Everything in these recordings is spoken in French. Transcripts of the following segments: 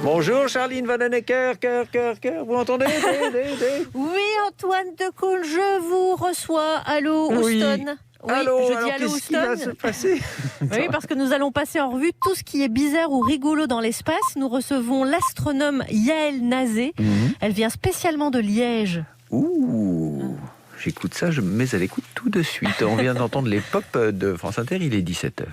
Bonjour Charline Vanhoenacker, cœur, vous m'entendez? Oui, Antoine Decaune, je vous reçois. Allô, Houston. Oui, allô, je alors dis allô, qu'est-ce qui va se passer? Oui, parce que nous allons passer en revue tout ce qui est bizarre ou rigolo dans l'espace. Nous recevons l'astronome Yael Nazé. Elle vient spécialement de Liège. Ouh, j'écoute ça, je me mets à l'écoute tout de suite. On vient d'entendre les pop de France Inter, il est 17h.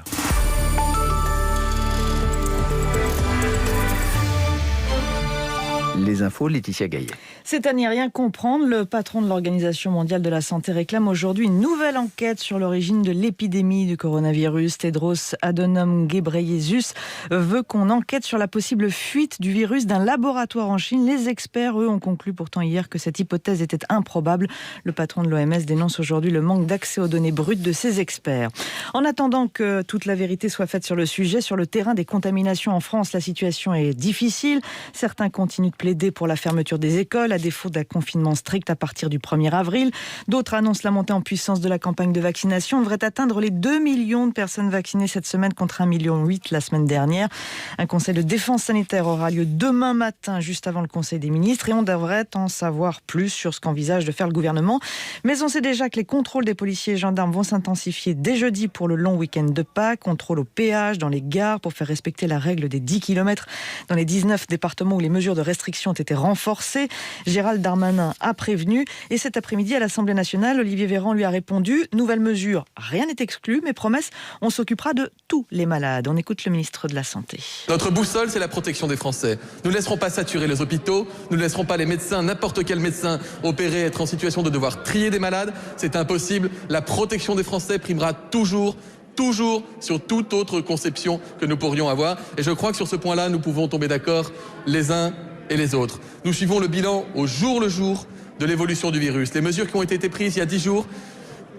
Les infos, Laetitia Gaillet. C'est à n'y rien comprendre. Le patron de l'Organisation mondiale de la santé réclame aujourd'hui une nouvelle enquête sur l'origine de l'épidémie du coronavirus. Tedros Adhanom Ghebreyesus veut qu'on enquête sur la possible fuite du virus d'un laboratoire en Chine. Les experts, eux, ont conclu pourtant hier que cette hypothèse était improbable. Le patron de l'OMS dénonce aujourd'hui le manque d'accès aux données brutes de ses experts. En attendant que toute la vérité soit faite sur le sujet, sur le terrain des contaminations en France, la situation est difficile. Certains continuent de plaider pour la fermeture des écoles, à défaut d'un confinement strict à partir du 1er avril. D'autres annoncent la montée en puissance de la campagne de vaccination. On devrait atteindre les 2 millions de personnes vaccinées cette semaine contre 1,8 million la semaine dernière. Un conseil de défense sanitaire aura lieu demain matin, juste avant le Conseil des ministres, et on devrait en savoir plus sur ce qu'envisage de faire le gouvernement. Mais on sait déjà que les contrôles des policiers et gendarmes vont s'intensifier dès jeudi pour le long week-end de Pâques. Contrôle au péage, dans les gares, pour faire respecter la règle des 10 km dans les 19 départements où les mesures de restriction ont été renforcées. Gérald Darmanin a prévenu, et cet après-midi à l'Assemblée nationale, Olivier Véran lui a répondu: nouvelle mesure, rien n'est exclu, mais promesse, on s'occupera de tous les malades. On écoute le ministre de la Santé. Notre boussole, c'est la protection des Français. Nous ne laisserons pas saturer les hôpitaux, nous ne laisserons pas les médecins, n'importe quel médecin opérer, être en situation de devoir trier des malades. C'est impossible. La protection des Français primera toujours sur toute autre conception que nous pourrions avoir. Et je crois que sur ce point-là, nous pouvons tomber d'accord les uns et les autres. Nous suivons le bilan au jour le jour de l'évolution du virus. Les mesures qui ont été prises il y a 10 jours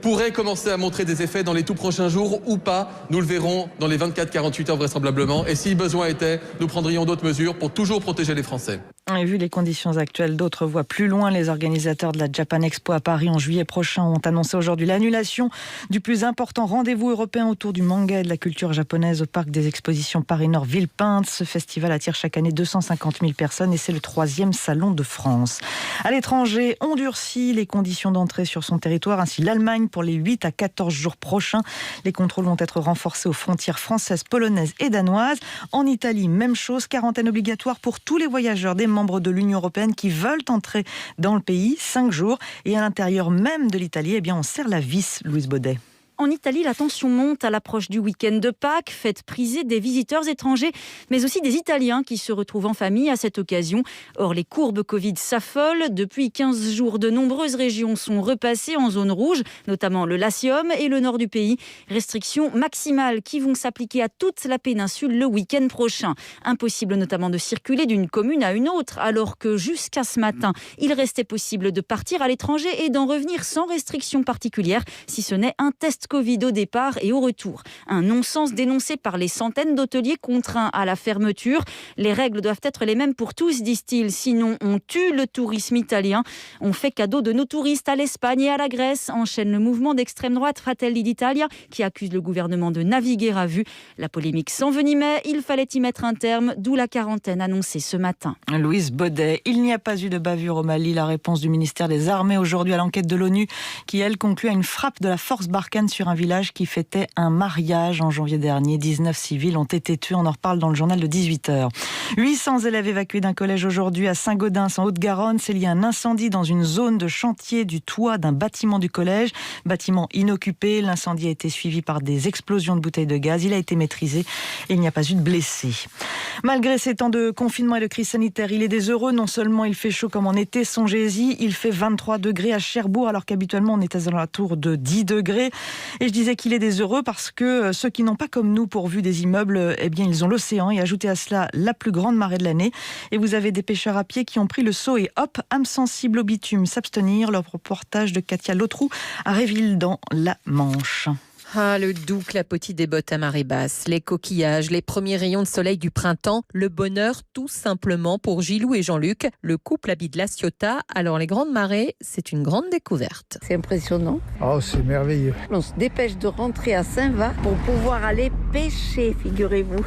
pourraient commencer à montrer des effets dans les tout prochains jours ou pas. Nous le verrons dans les 24-48 heures vraisemblablement. Et si besoin était, nous prendrions d'autres mesures pour toujours protéger les Français. Et vu les conditions actuelles, d'autres voient plus loin. Les organisateurs de la Japan Expo à Paris en juillet prochain ont annoncé aujourd'hui l'annulation du plus important rendez-vous européen autour du manga et de la culture japonaise au parc des expositions Paris-Nord Villepinte. Ce festival attire chaque année 250 000 personnes et c'est le 3e salon de France. À l'étranger, on durcit les conditions d'entrée sur son territoire, ainsi l'Allemagne pour les 8 à 14 jours prochains. Les contrôles vont être renforcés aux frontières françaises, polonaises et danoises. En Italie, même chose, quarantaine obligatoire pour tous les voyageurs des membres de l'Union européenne qui veulent entrer dans le pays, 5 jours. Et à l'intérieur même de l'Italie, on serre la vis, Louise Baudet. En Italie, la tension monte à l'approche du week-end de Pâques, fête prisée des visiteurs étrangers, mais aussi des Italiens qui se retrouvent en famille à cette occasion. Or, les courbes Covid s'affolent. Depuis 15 jours, de nombreuses régions sont repassées en zone rouge, notamment le Latium et le nord du pays. Restrictions maximales qui vont s'appliquer à toute la péninsule le week-end prochain. Impossible notamment de circuler d'une commune à une autre, alors que jusqu'à ce matin, il restait possible de partir à l'étranger et d'en revenir sans restriction particulière, si ce n'est un test Covid au départ et au retour. Un non-sens dénoncé par les centaines d'hôteliers contraints à la fermeture. Les règles doivent être les mêmes pour tous, disent-ils, sinon on tue le tourisme italien. On fait cadeau de nos touristes à l'Espagne et à la Grèce, enchaîne le mouvement d'extrême droite Fratelli d'Italia qui accuse le gouvernement de naviguer à vue. La polémique s'envenimait, il fallait y mettre un terme, d'où la quarantaine annoncée ce matin. Louise Baudet, il n'y a pas eu de bavure au Mali. La réponse du ministère des Armées aujourd'hui à l'enquête de l'ONU qui, elle, conclut à une frappe de la force Barkhane sur un village qui fêtait un mariage en janvier dernier. 19 civils ont été tués. On en reparle dans le journal de 18h. 800 élèves évacués d'un collège aujourd'hui à Saint-Gaudens en Haute-Garonne. C'est lié à un incendie dans une zone de chantier du toit d'un bâtiment du collège. Bâtiment inoccupé. L'incendie a été suivi par des explosions de bouteilles de gaz. Il a été maîtrisé et il n'y a pas eu de blessés. Malgré ces temps de confinement et de crise sanitaire, il est des heureux. Non seulement il fait chaud comme en été, songez-y, il fait 23 degrés à Cherbourg alors qu'habituellement on est à la tour de 10 degrés. Et je disais qu'il est des heureux parce que ceux qui n'ont pas comme nous pourvu des immeubles, ils ont l'océan et ajouté à cela la plus grande marée de l'année. Et vous avez des pêcheurs à pied qui ont pris le seau et hop, âme sensible au bitume, s'abstenir. Le reportage de Katia Lotrou à Réville dans la Manche. Ah, le doux clapotis des bottes à marée basse, les coquillages, les premiers rayons de soleil du printemps, le bonheur tout simplement pour Gilou et Jean-Luc. Le couple habite La Ciotat, alors les grandes marées, c'est une grande découverte. C'est impressionnant. Oh, c'est merveilleux. On se dépêche de rentrer à Saint-Va pour pouvoir aller pêcher, figurez-vous.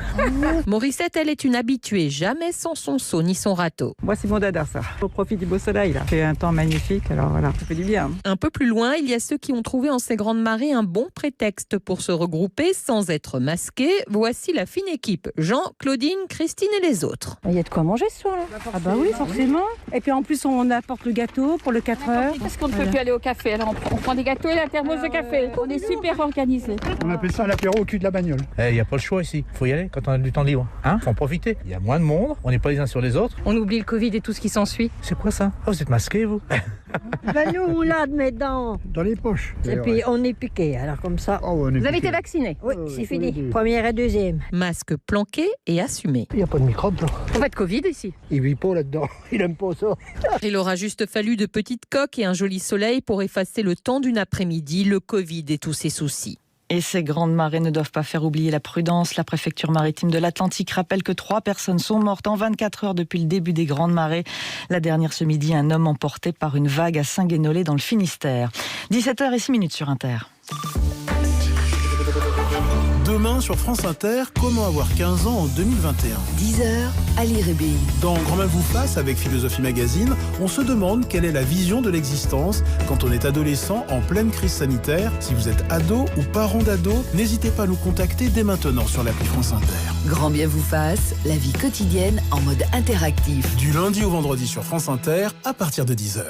Morissette, elle est une habituée, jamais sans son seau ni son râteau. Moi, c'est mon dada, ça. Au profit du beau soleil, là. C'est un temps magnifique, alors voilà, ça fait du bien. Un peu plus loin, il y a ceux qui ont trouvé en ces grandes marées un bon prétexte pour se regrouper sans être masqués. Voici la fine équipe. Jean, Claudine, Christine et les autres. Il y a de quoi manger ce soir. Ah bah oui, forcément. Et puis en plus, on apporte le gâteau pour le 4 heures. Parce qu'on ne peut plus aller au café. Alors on prend des gâteaux et la thermos de café. On est super organisés. On appelle ça l'apéro au cul de la bagnole. Il n'y a pas le choix ici. Il faut y aller quand on a du temps libre. Faut en profiter. Il y a moins de monde. On n'est pas les uns sur les autres. On oublie le Covid et tout ce qui s'ensuit. C'est quoi ça? Vous êtes masqués, vous? Nous, on l'a de mes dents. Dans les poches. Et puis on est piqué, alors comme ça. Vous avez été vacciné? Oui, c'est fini. Première et deuxième. Masque planqué et assumé. Il n'y a pas de microbes, là. Pas de Covid ici. Il vit pas là-dedans. Il aime pas ça. Il aura juste fallu de petites coques et un joli soleil pour effacer le temps d'une après-midi, le Covid et tous ses soucis. Et ces grandes marées ne doivent pas faire oublier la prudence. La préfecture maritime de l'Atlantique rappelle que 3 personnes sont mortes en 24 heures depuis le début des grandes marées. La dernière ce midi, un homme emporté par une vague à Saint-Guénolé dans le Finistère. 17h06 sur Inter. Demain sur France Inter, comment avoir 15 ans en 2021 10h, Ali Rébéi. Dans Grand Mal vous fasse avec Philosophie Magazine, on se demande quelle est la vision de l'existence quand on est adolescent en pleine crise sanitaire. Si vous êtes ado ou parent d'ado, n'hésitez pas à nous contacter dès maintenant sur l'appli France Inter. Grand bien vous fasse, la vie quotidienne en mode interactif. Du lundi au vendredi sur France Inter à partir de 10h.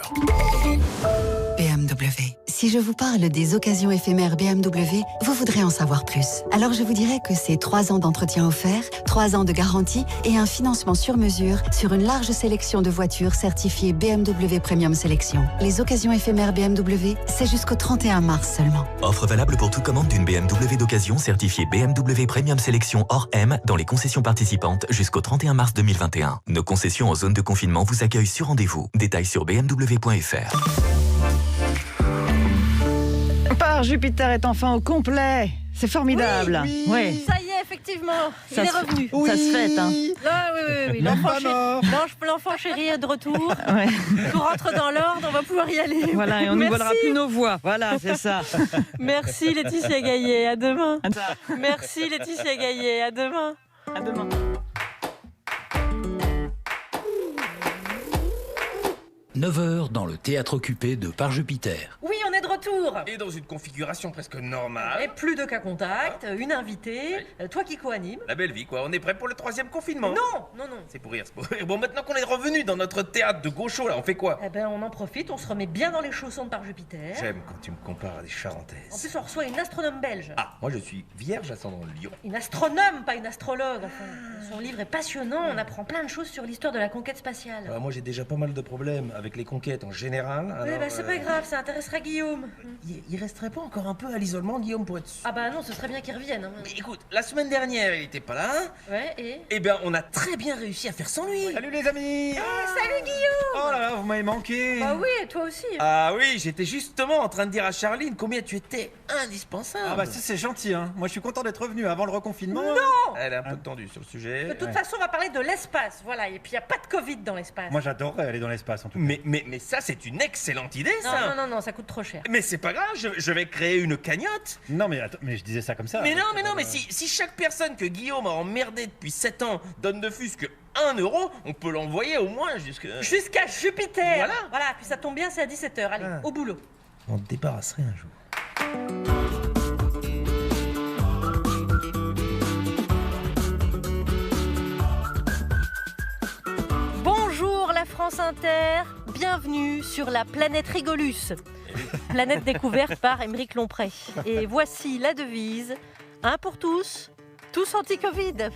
BMW. Si je vous parle des occasions éphémères BMW, vous voudrez en savoir plus. Alors je vous dirais que c'est 3 ans d'entretien offert, 3 ans de garantie et un financement sur mesure sur une large sélection de voitures certifiées BMW Premium Sélection. Les occasions éphémères BMW, c'est jusqu'au 31 mars seulement. Offre valable pour toute commande d'une BMW d'occasion certifiée BMW Premium Sélection hors M dans les concessions participantes jusqu'au 31 mars 2021. Nos concessions en zone de confinement vous accueillent sur rendez-vous. Détails sur bmw.fr. Par Jupiter est enfin au complet. C'est formidable. Oui. Ça y est, effectivement, il est revenu. Ça se fête. Hein. Ah, oui. L'enfant chéri est de retour. Tout rentre dans l'ordre, on va pouvoir y aller. Voilà, et on ne volera plus nos voix. Voilà, c'est ça. Merci Laetitia Gaillet, à demain. Merci Laetitia Gaillet, à demain. À demain. « 9h dans le théâtre occupé de Par Jupiter. » Oui, on est de retour. Et dans une configuration presque normale. Et plus de cas contact, une invitée, toi qui co-anime. La belle vie, quoi. On est prêt pour le 3e confinement. Non. C'est pour rire. Bon, maintenant qu'on est revenu dans notre théâtre de gaucho, là, on fait quoi? Eh ben, on en profite, on se remet bien dans les chaussons de Par Jupiter. J'aime quand tu me compares à des Charentaises. En plus, on reçoit une astronome belge. Ah, moi je suis vierge ascendant Lion. Une astronome, pas une astrologue. Enfin, son livre est passionnant, on apprend plein de choses sur l'histoire de la conquête spatiale. Moi j'ai déjà pas mal de problèmes avec les conquêtes en général. Oui, c'est pas grave, ça intéressera Guillaume. Il resterait pas encore un peu à l'isolement, Guillaume, pour être sûr? Ah bah non, ce serait bien qu'il revienne. Hein. Mais écoute, la semaine dernière, il était pas là. Ouais, et Eh bien, on a très bien réussi à faire sans lui. Salut les amis. Salut Guillaume. Oh là là, vous m'avez manqué. Bah oui, et toi aussi. Ah oui, j'étais justement en train de dire à Charline combien tu étais indispensable. Ah bah ça c'est gentil, hein. Moi je suis content d'être revenu avant le reconfinement. Non. Elle est un peu tendue sur le sujet. De toute façon, on va parler de l'espace, voilà. Et puis, il n'y a pas de Covid dans l'espace. Moi j'adorerais aller dans l'espace en tout cas. Mais ça, c'est une excellente idée, ça. Non, ça coûte trop cher. Mais c'est pas grave, je vais créer une cagnotte. Non mais attends, mais je disais ça comme ça. Mais si chaque personne que Guillaume a emmerdé depuis 7 ans donne de plus que 1 euro, on peut l'envoyer au moins jusqu'à Jupiter. Voilà, puis ça tombe bien, c'est à 17h. Allez, au boulot. On te débarrasserait un jour. Bonjour la France Inter, bienvenue sur la planète Rigolus. Planète découverte par Émeric Lompré. Et voici la devise, un pour tous Tous anti-Covid.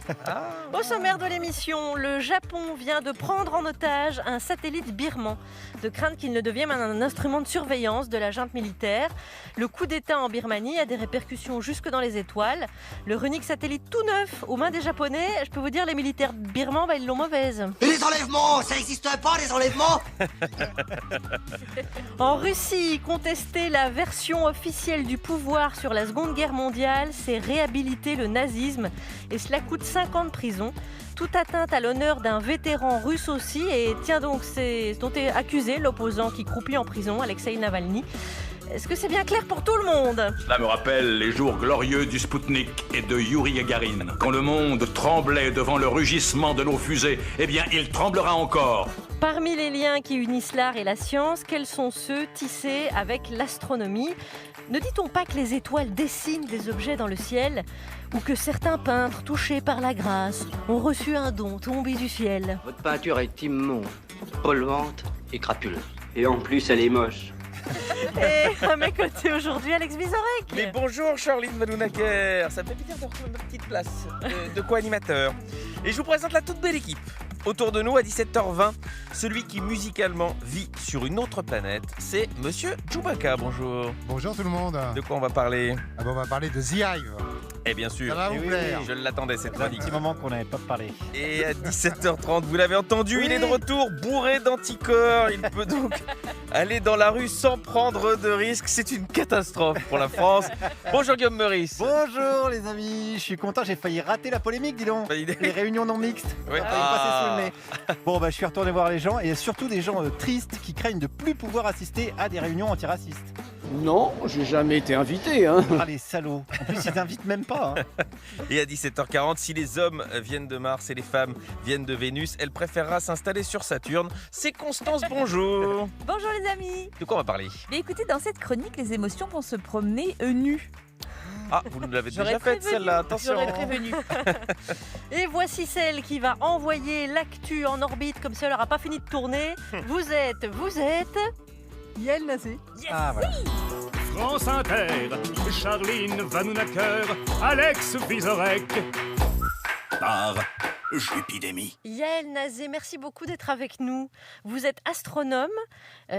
Au sommaire de l'émission, le Japon vient de prendre en otage un satellite birman, de crainte qu'il ne devienne un instrument de surveillance de la junte militaire. Le coup d'État en Birmanie a des répercussions jusque dans les étoiles. Le unique satellite tout neuf aux mains des Japonais, je peux vous dire, les militaires birmans, ils l'ont mauvaise. Et les enlèvements, ça n'existe pas, les enlèvements. En Russie, contester la version officielle du pouvoir sur la Seconde Guerre mondiale, c'est réhabiliter le nazisme et cela coûte 5 ans de prison. Toute atteinte à l'honneur d'un vétéran russe aussi, et tiens donc, c'est dont est accusé l'opposant qui croupit en prison, Alexeï Navalny. Est-ce que c'est bien clair pour tout le monde ? Cela me rappelle les jours glorieux du Spoutnik et de Yuri Gagarin. Quand le monde tremblait devant le rugissement de nos fusées, eh bien, il tremblera encore. Parmi les liens qui unissent l'art et la science, quels sont ceux tissés avec l'astronomie ? Ne dit-on pas que les étoiles dessinent des objets dans le ciel ? Ou que certains peintres, touchés par la grâce, ont reçu un don tombé du ciel ? Votre peinture est immonde, polluante et crapuleuse. Et en plus, elle est moche. Et à mes côtés aujourd'hui, Alex Vizorek. Mais bonjour Charline Vanhoenacker, ça me fait plaisir de retrouver ma petite place de co-animateur. Et je vous présente la toute belle équipe. Autour de nous à 17h20, celui qui musicalement vit sur une autre planète, c'est Monsieur Chewbacca. Bonjour. Bonjour tout le monde. De quoi on va parler ? On va parler de The Hive. Eh bien sûr. Ça va vous plaire. Je l'attendais cette C'est un chronique. petit moment qu'on n'avait pas parlé. Et à 17h30, vous l'avez entendu, il est de retour bourré d'anticorps. Il peut donc aller dans la rue sans prendre de risques. C'est une catastrophe pour la France. Bonjour Guillaume Meurice. Bonjour les amis, je suis content, j'ai failli rater la polémique, dis donc. Les réunions non mixtes. Ouais. Ça a failli passer sous le nez. Bon, je suis retourné voir les gens et surtout des gens tristes qui craignent de plus pouvoir assister à des réunions antiracistes. Non, j'ai jamais été invité. Hein. Ah les salauds. En plus ils n'invitent même pas. Hein. Et à 17h40, si les hommes viennent de Mars et les femmes viennent de Vénus, elle préférera s'installer sur Saturne. C'est Constance, bonjour. Bonjour les amis. De quoi on va parler ? Mais écoutez, dans cette chronique, les émotions vont se promener nus. Ah, vous nous l'avez déjà faite celle-là, attention. J'aurais prévenu. Et voici celle qui va envoyer l'actu en orbite comme si elle n'aura pas fini de tourner. Vous êtes... Yael Nazé. Yes. Ah voilà. France Inter, Charline Vanhoenacker, Alex Vizorek. Par Jupidémie. Yael Nazé, merci beaucoup d'être avec nous. Vous êtes astronome,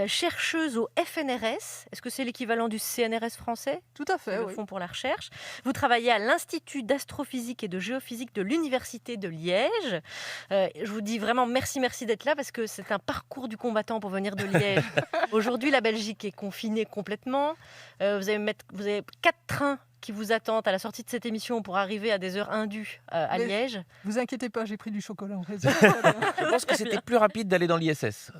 chercheuse au FNRS. Est-ce que c'est l'équivalent du CNRS français ? Tout à fait, le oui. Fonds pour la recherche. Vous travaillez à l'Institut d'astrophysique et de géophysique de l'Université de Liège. Je vous dis vraiment merci d'être là parce que c'est un parcours du combattant pour venir de Liège. Aujourd'hui, la Belgique est confinée complètement. Vous avez 4 trains qui vous attendent à la sortie de cette émission pour arriver à des heures indues à Liège. Vous inquiétez pas, j'ai pris du chocolat en réserve. Je pense que c'était plus rapide d'aller dans l'ISS.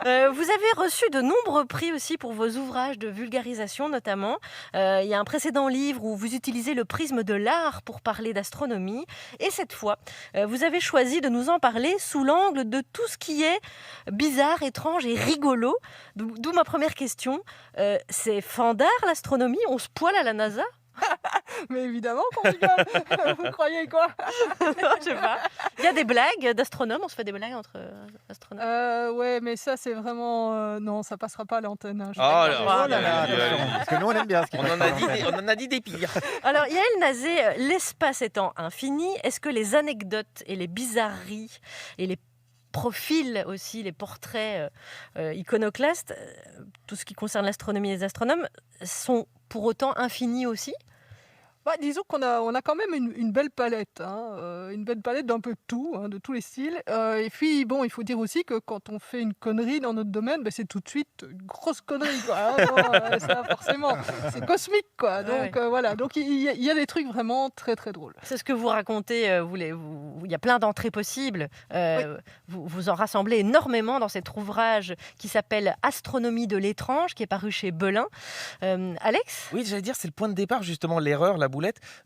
Vous avez reçu de nombreux prix aussi pour vos ouvrages de vulgarisation notamment. Il y a un précédent livre où vous utilisez le prisme de l'art pour parler d'astronomie. Et cette fois, vous avez choisi de nous en parler sous l'angle de tout ce qui est bizarre, étrange et rigolo. D'où ma première question. C'est fandard l'astronomie ? On se poile à la NASA ? Mais évidemment qu'on rigole. Vous croyez quoi? Non, je sais pas. Il y a des blagues d'astronomes, on se fait des blagues entre astronomes. Ouais, mais ça c'est vraiment non, ça passera pas à l'antenne. Hein, parce que nous on aime bien ce qui on en a dit des pires. Alors Yael Nazé, l'espace étant infini, est-ce que les anecdotes et les bizarreries et les profils aussi, les portraits iconoclastes, tout ce qui concerne l'astronomie et les astronomes, sont pour autant infinis aussi ? Disons qu'on a quand même une belle palette, une belle palette d'un peu de tout, de tous les styles. Et puis, bon, il faut dire aussi que quand on fait une connerie dans notre domaine, c'est tout de suite une grosse connerie, quoi. Ça, forcément, c'est cosmique, quoi. Donc, voilà. Donc, il y a des trucs vraiment très, très drôles. C'est ce que vous racontez. Il y a plein d'entrées possibles. Oui. Vous en rassemblez énormément dans cet ouvrage qui s'appelle Astronomie de l'étrange, qui est paru chez Belin. Alex ? Oui, j'allais dire, c'est le point de départ, justement, l'erreur, la boulette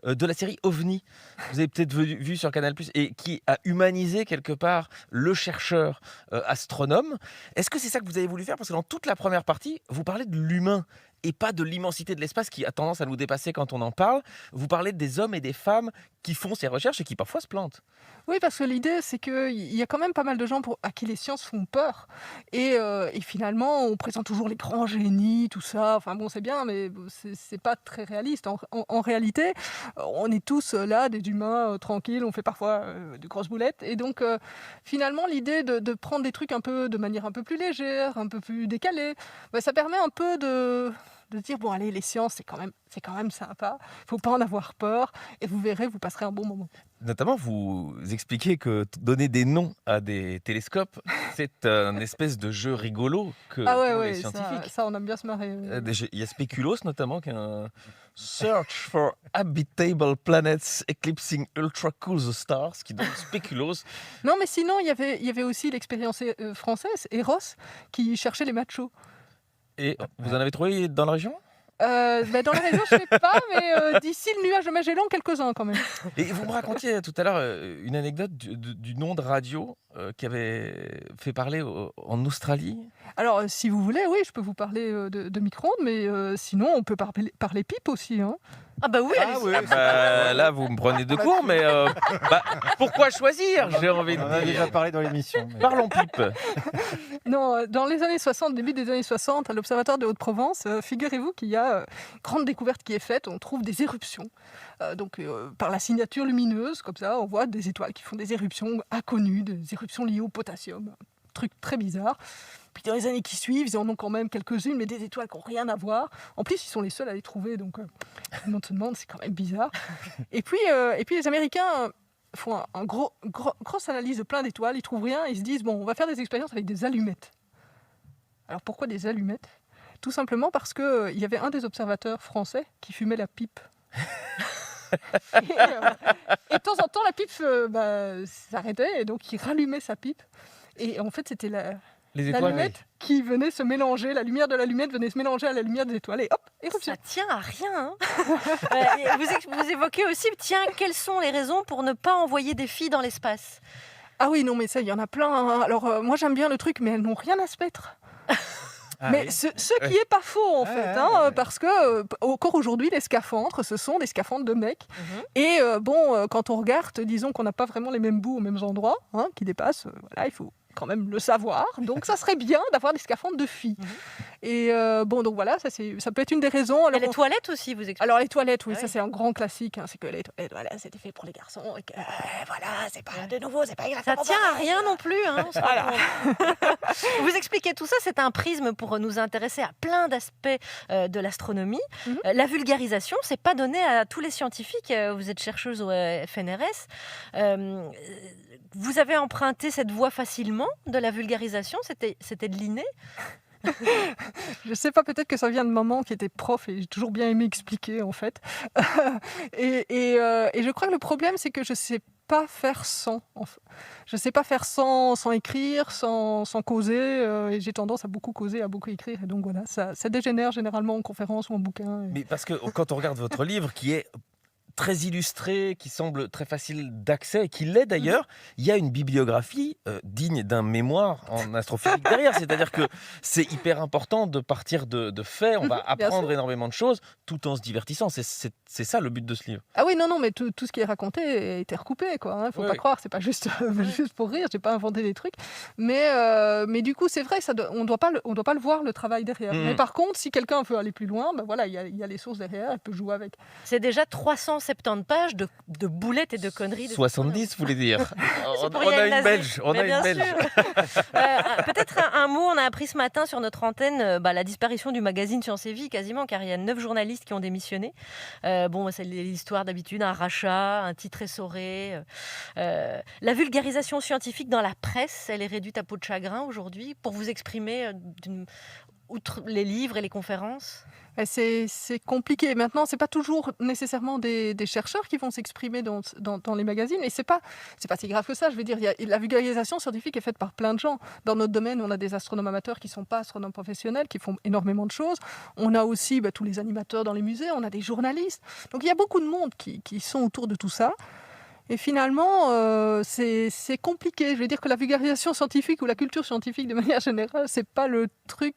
de la série OVNI. Vous avez peut-être vu sur Canal+, et qui a humanisé quelque part le chercheur astronome. Est-ce que c'est ça que vous avez voulu faire ? Parce que dans toute la première partie, vous parlez de l'humain et pas de l'immensité de l'espace qui a tendance à nous dépasser quand on en parle. Vous parlez des hommes et des femmes qui font ces recherches et qui parfois se plantent. Oui, parce que l'idée, c'est qu'il y a quand même pas mal de gens à qui les sciences font peur. Et finalement, on présente toujours les grands génies, tout ça. Enfin bon, c'est bien, mais c'est pas très réaliste. En réalité, on est tous là, des humains tranquilles, on fait parfois de grosses boulettes. Et donc, finalement, l'idée de prendre des trucs de manière un peu plus légère, un peu plus décalée, ça permet un peu de dire, bon allez, les sciences, c'est quand même sympa, il ne faut pas en avoir peur, et vous verrez, vous passerez un bon moment. Notamment, vous expliquez que donner des noms à des télescopes, c'est un espèce de jeu rigolo que pour les scientifiques. Ça, on aime bien se marrer. Il y a Speculoos notamment, qui est un Search for Habitable Planets Eclipsing Ultra Cool the Stars, qui donne Speculoos. Non, mais sinon, il y avait aussi l'expérience française, Eros, qui cherchait les machos. Et vous en avez trouvé dans la région ? Dans la région, je ne sais pas, mais d'ici le nuage de Magellan, quelques-uns quand même. Et vous me racontiez tout à l'heure une anecdote du nom de radio qui avait fait parler en Australie. Alors, si vous voulez, oui, je peux vous parler de micro-ondes, mais sinon, on peut parler pipe aussi. Hein. Ah bah oui, là, vous me prenez de court, mais pourquoi choisir ? J'ai envie de dire. On en a déjà parlé dans l'émission. Mais... Parlons pipe. Non, dans les années 60, début des années 60, à l'Observatoire de Haute-Provence, figurez-vous qu'il y a une grande découverte qui est faite. On trouve des éruptions. Par la signature lumineuse, comme ça, on voit des étoiles qui font des éruptions inconnues, des éruptions liées au potassium. Un truc très bizarre. Puis dans les années qui suivent, ils en ont quand même quelques-unes, mais des étoiles qui n'ont rien à voir. En plus, ils sont les seuls à les trouver, donc tout le monde se demande, c'est quand même bizarre. Et puis les Américains font une grosse analyse de plein d'étoiles, ils trouvent rien, ils se disent, bon, on va faire des expériences avec des allumettes. Alors pourquoi des allumettes ? Tout simplement parce qu'il y avait un des observateurs français qui fumait la pipe. Et de temps en temps, la pipe s'arrêtait, et donc il rallumait sa pipe. Et en fait, c'était l'allumette qui venait se mélanger, la lumière de l'allumette venait se mélanger à la lumière des étoiles, et hop, éruption. Ça tient à rien. Vous évoquez aussi, quelles sont les raisons pour ne pas envoyer des filles dans l'espace ? Ah oui, non, mais ça, il y en a plein. Hein. Alors, moi, j'aime bien le truc, mais elles n'ont rien à se mettre. Mais ce qui est pas faux en fait, parce que encore aujourd'hui les scaphandres, ce sont des scaphandres de mecs. Et quand on regarde, disons qu'on n'a pas vraiment les mêmes bouts aux mêmes endroits, qui dépassent. Voilà, il faut quand même le savoir. Donc ça serait bien d'avoir des scaphandres de filles. Et donc voilà, ça peut être une des raisons. Alors, les toilettes aussi, vous expliquez. Alors les toilettes, oui, ça c'est un grand classique. C'est que les toilettes, voilà, c'était fait pour les garçons. Et que, voilà, c'est pas de nouveau, c'est pas exactement. Ça tient à rien non plus. Voilà. Vous expliquez tout ça, c'est un prisme pour nous intéresser à plein d'aspects de l'astronomie. La vulgarisation, c'est pas donné à tous les scientifiques. Vous êtes chercheuse au FNRS. Vous avez emprunté cette voie facilement de la vulgarisation, c'était de l'inné. Je sais pas, peut-être que ça vient de maman qui était prof et j'ai toujours bien aimé expliquer en fait. et je crois que le problème c'est que je sais pas faire sans. Je sais pas faire sans écrire, sans causer. Et j'ai tendance à beaucoup causer, à beaucoup écrire. Et donc voilà, ça dégénère généralement en conférence ou en bouquin. Mais parce que quand on regarde votre livre qui est très illustré, qui semble très facile d'accès, et qui l'est d'ailleurs, il y a une bibliographie digne d'un mémoire en astrophysique derrière. C'est-à-dire que c'est hyper important de partir de faits, on va apprendre énormément de choses, tout en se divertissant. C'est ça le but de ce livre. Ah oui, non, mais tout ce qui est raconté a été recoupé, quoi. Faut pas croire, c'est pas juste pour rire, j'ai pas inventé des trucs. Mais du coup, c'est vrai, on doit pas le voir, le travail derrière. Mais par contre, si quelqu'un veut aller plus loin, voilà, il y a les sources derrière, elle peut jouer avec. C'est déjà 370 pages de boulettes et de conneries. 70, vous voulez dire. On a une Belge. Peut-être un mot, on a appris ce matin sur notre antenne la disparition du magazine Science et Vie, quasiment, car il y a 9 journalistes qui ont démissionné. C'est l'histoire d'habitude, un rachat, un titre essoré. La vulgarisation scientifique dans la presse, elle est réduite à peau de chagrin aujourd'hui, pour vous exprimer outre les livres et les conférences. C'est compliqué. Maintenant, c'est pas toujours nécessairement des chercheurs qui vont s'exprimer dans les magazines, et c'est pas si grave que ça. Je veux dire, la vulgarisation scientifique est faite par plein de gens. Dans notre domaine, on a des astronomes amateurs qui sont pas astronomes professionnels, qui font énormément de choses. On a aussi tous les animateurs dans les musées, on a des journalistes. Donc il y a beaucoup de monde qui sont autour de tout ça. Et finalement, c'est compliqué. Je veux dire que la vulgarisation scientifique ou la culture scientifique de manière générale, c'est pas le truc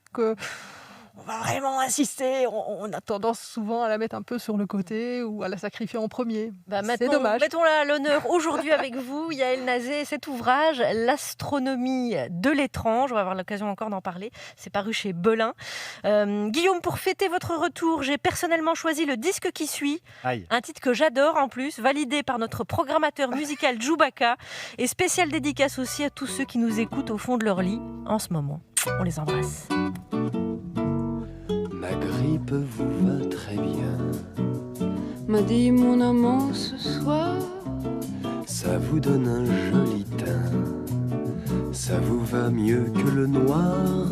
on va vraiment insister. On a tendance souvent à la mettre un peu sur le côté ou à la sacrifier en premier. C'est dommage. Mettons-la à l'honneur aujourd'hui avec vous, Yaël Nazé, cet ouvrage, L'astronomie de l'étrange. On va avoir l'occasion encore d'en parler. C'est paru chez Belin. Guillaume, pour fêter votre retour, j'ai personnellement choisi le disque qui suit. Aïe. Un titre que j'adore en plus, validé par notre programmateur musical Djoubaka. Et spéciale dédicace aussi à tous ceux qui nous écoutent au fond de leur lit en ce moment. On les embrasse. Ma grippe vous va très bien, m'a dit mon amant ce soir. Ça vous donne un joli teint, ça vous va mieux que le noir.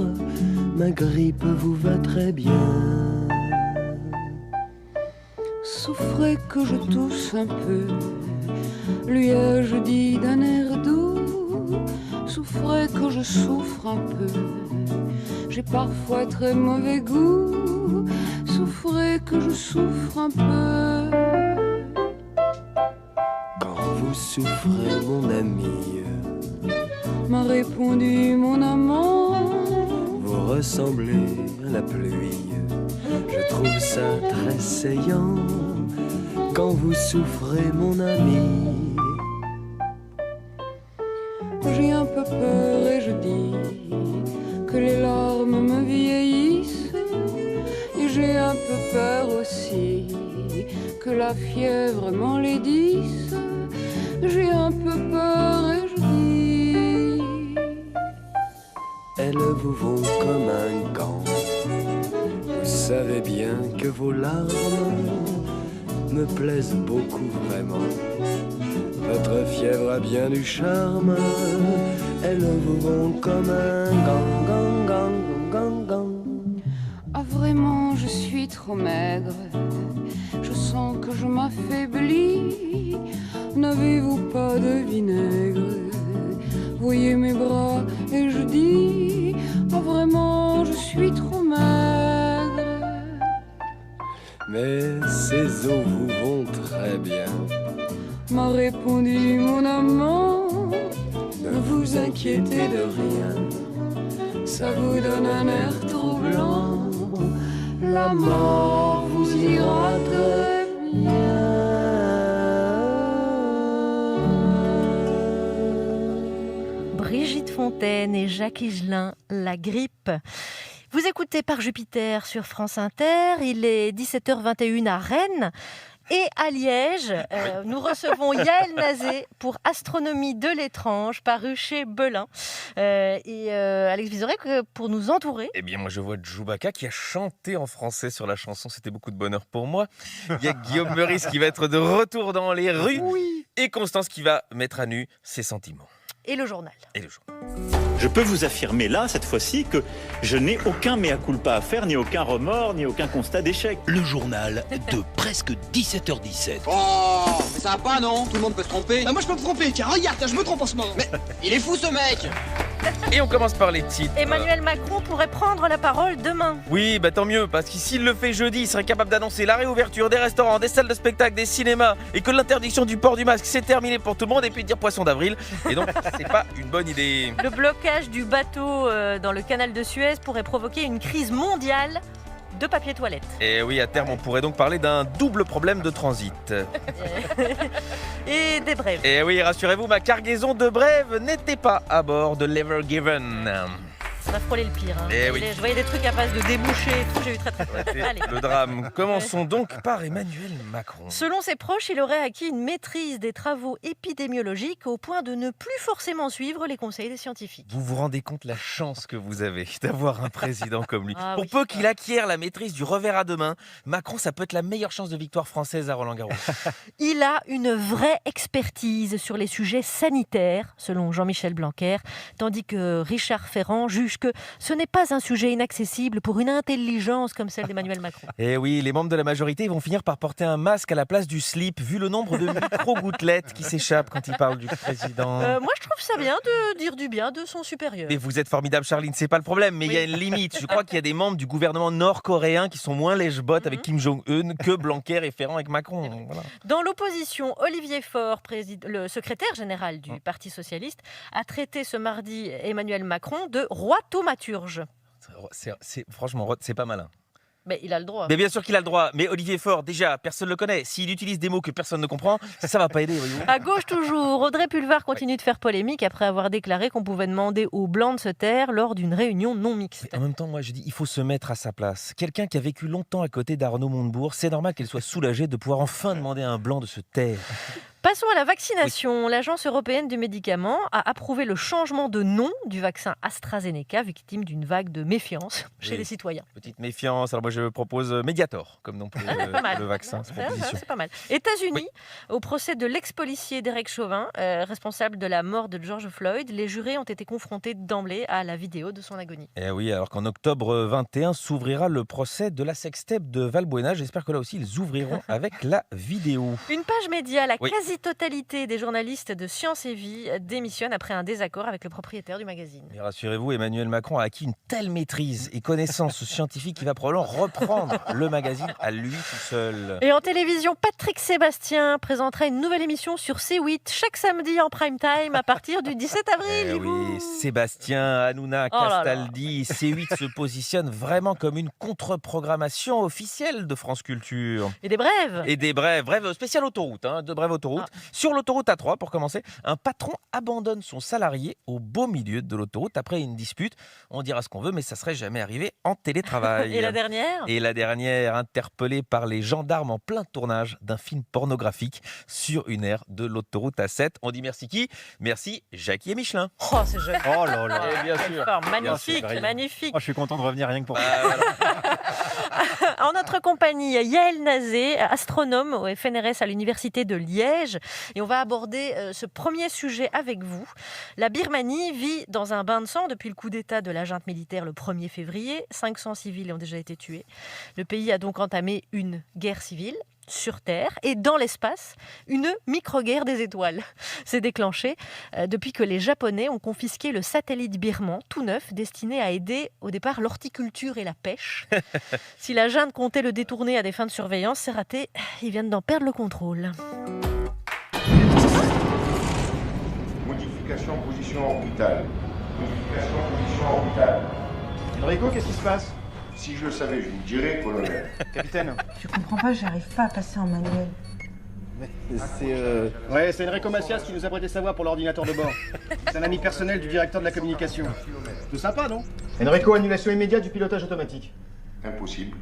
Ma grippe vous va très bien. Souffrez que je tousse un peu, lui ai-je dit d'un air doux. Souffrez que je souffre un peu, j'ai parfois très mauvais goût. Souffrez que je souffre un peu. Quand vous souffrez, mon ami, m'a répondu mon amant, vous ressemblez à la pluie. Je trouve ça très saillant. Quand vous souffrez, mon ami, j'ai un peu peur et je dis que les larmes me vieillissent. Et j'ai un peu peur aussi que la fièvre m'enlaidisse. J'ai un peu peur et je dis, elles vous vont comme un gant. Vous savez bien que vos larmes me plaisent beaucoup vraiment. Votre fièvre a bien du charme, elles vous vont comme un gant, gant, gant, gant, gant. Ah vraiment, je suis trop maigre, je sens que je m'affaiblis. N'avez-vous pas de vinaigre? Voyez mes bras et je dis, ah vraiment, je suis trop maigre. Mais ces os vous vont très bien, m'a répondu mon amant. Ne vous inquiétez de rien, ça vous donne un air troublant. La mort vous ira très bien. Brigitte Fontaine et Jacques Higelin, La grippe. Vous écoutez Par Jupiter sur France Inter, il est 17h21 à Rennes. Et à Liège, nous recevons Yaël Nazé pour Astronomie de l'étrange, paru chez Belin. Et Alex Vizorek pour nous entourer. Eh bien, moi, je vois Djoubaka qui a chanté en français sur la chanson. C'était beaucoup de bonheur pour moi. Il y a Guillaume Meurice qui va être de retour dans les rues. Oui. Et Constance qui va mettre à nu ses sentiments. Et le journal. Et le journal. Je peux vous affirmer là, cette fois-ci, que je n'ai aucun mea culpa à faire, ni aucun remords, ni aucun constat d'échec. Le journal de presque 17h17. Oh, mais ça va pas, non? Tout le monde peut se tromper. Moi, je peux me tromper. Tiens, regarde, je me trompe en ce moment. Mais il est fou, ce mec. Et on commence par les titres. Emmanuel Macron pourrait prendre la parole demain. Oui, tant mieux, parce que s'il le fait jeudi, il serait capable d'annoncer la réouverture des restaurants, des salles de spectacle, des cinémas, et que l'interdiction du port du masque, c'est terminé pour tout le monde, et puis de dire poisson d'avril. Et donc, c'est pas une bonne idée. Le blocage du bateau dans le canal de Suez pourrait provoquer une crise mondiale de papier toilette. Et oui, à terme, on pourrait donc parler d'un double problème de transit. Et des brèves. Et oui, rassurez-vous, ma cargaison de brèves n'était pas à bord de l'Ever Given. On a frôlé le pire. Eh oui. Je voyais des trucs à base de déboucher et tout, j'ai eu très peur. Allez. Le drame. Commençons donc par Emmanuel Macron. Selon ses proches, il aurait acquis une maîtrise des travaux épidémiologiques au point de ne plus forcément suivre les conseils des scientifiques. Vous vous rendez compte la chance que vous avez d'avoir un président comme lui. Ah, Pour oui. peu qu'il acquiert la maîtrise du revers à deux mains, Macron, ça peut être la meilleure chance de victoire française à Roland-Garros. Il a une vraie expertise sur les sujets sanitaires, selon Jean-Michel Blanquer, tandis que Richard Ferrand juge que ce n'est pas un sujet inaccessible pour une intelligence comme celle d'Emmanuel Macron. Et oui, les membres de la majorité vont finir par porter un masque à la place du slip, vu le nombre de micro-gouttelettes qui s'échappent quand ils parlent du président. Moi, je trouve ça bien de dire du bien de son supérieur. Mais vous êtes formidable, Charline, c'est pas le problème, mais il y a une limite. Je crois qu'il y a des membres du gouvernement nord-coréen qui sont moins lèche-bottes avec Kim Jong-un que Blanquer et Ferrand avec Macron. Voilà. Dans l'opposition, Olivier Faure, le secrétaire général du Parti socialiste, a traité ce mardi Emmanuel Macron de roi thaumaturge. Franchement, Rod, c'est pas malin. Mais il a le droit. Mais bien sûr qu'il a le droit. Mais Olivier Faure, déjà, personne ne le connaît. S'il utilise des mots que personne ne comprend, ça va pas aider, voyez-vous. À gauche toujours, Audrey Pulvar continue de faire polémique après avoir déclaré qu'on pouvait demander aux Blancs de se taire lors d'une réunion non mixte. Mais en même temps, moi je dis, il faut se mettre à sa place. Quelqu'un qui a vécu longtemps à côté d'Arnaud Montebourg, c'est normal qu'elle soit soulagée de pouvoir enfin demander à un Blanc de se taire. Passons à la vaccination. Oui. L'Agence européenne du médicament a approuvé le changement de nom du vaccin AstraZeneca, victime d'une vague de méfiance chez les citoyens. Petite méfiance. Alors moi je propose Mediator comme nom pour le vaccin. C'est pas mal. États-Unis, au procès de l'ex-policier Derek Chauvin, responsable de la mort de George Floyd, les jurés ont été confrontés d'emblée à la vidéo de son agonie. Et oui, alors qu'en octobre 21 s'ouvrira le procès de la sextape de Valbuena. J'espère que là aussi ils ouvriront avec la vidéo. Une page média, la quasi-totalité des journalistes de Science et Vie démissionnent après un désaccord avec le propriétaire du magazine. Et rassurez-vous, Emmanuel Macron a acquis une telle maîtrise et connaissance scientifique qu'il va probablement reprendre le magazine à lui tout seul. Et en télévision, Patrick Sébastien présentera une nouvelle émission sur C8 chaque samedi en prime time à partir du 17 avril. Oui, Sébastien, Hanouna, Castaldi, C8 se positionne vraiment comme une contre-programmation officielle de France Culture. Et des brèves. Et des brèves spéciales autoroute, de brèves autoroute. Sur l'autoroute A3, pour commencer, un patron abandonne son salarié au beau milieu de l'autoroute après une dispute. On dira ce qu'on veut, mais ça serait jamais arrivé en télétravail. Et la dernière ? Et la dernière, interpellée par les gendarmes en plein tournage d'un film pornographique sur une aire de l'autoroute A7. On dit merci qui ? Merci Jackie et Michelin. Oh, c'est joli. Oh là là. Et bien sûr. Magnifique, magnifique. Oh, je suis content de revenir rien que pour ça. En notre compagnie, Yael Nazé, astronome au FNRS à l'Université de Liège. Et on va aborder ce premier sujet avec vous. La Birmanie vit dans un bain de sang depuis le coup d'État de la junte militaire le 1er février. 500 civils ont déjà été tués. Le pays a donc entamé une guerre civile sur Terre et dans l'espace, une micro-guerre des étoiles s'est déclenchée depuis que les Japonais ont confisqué le satellite birman, tout neuf, destiné à aider au départ l'horticulture et la pêche. Si la junte comptait le détourner à des fins de surveillance, c'est raté, ils viennent d'en perdre le contrôle. Modification position orbitale. Modification position orbitale. Enrico, qu'est-ce qui se passe ? Si je le savais, je vous le dirais, colonel. Capitaine. Je comprends pas, j'arrive pas à passer en manuel. C'est Enrico Macias qui nous a prêté sa voix pour l'ordinateur de bord. C'est un ami personnel du directeur de la communication. C'est sympa, non ? Enrico, annulation immédiate du pilotage automatique. Impossible.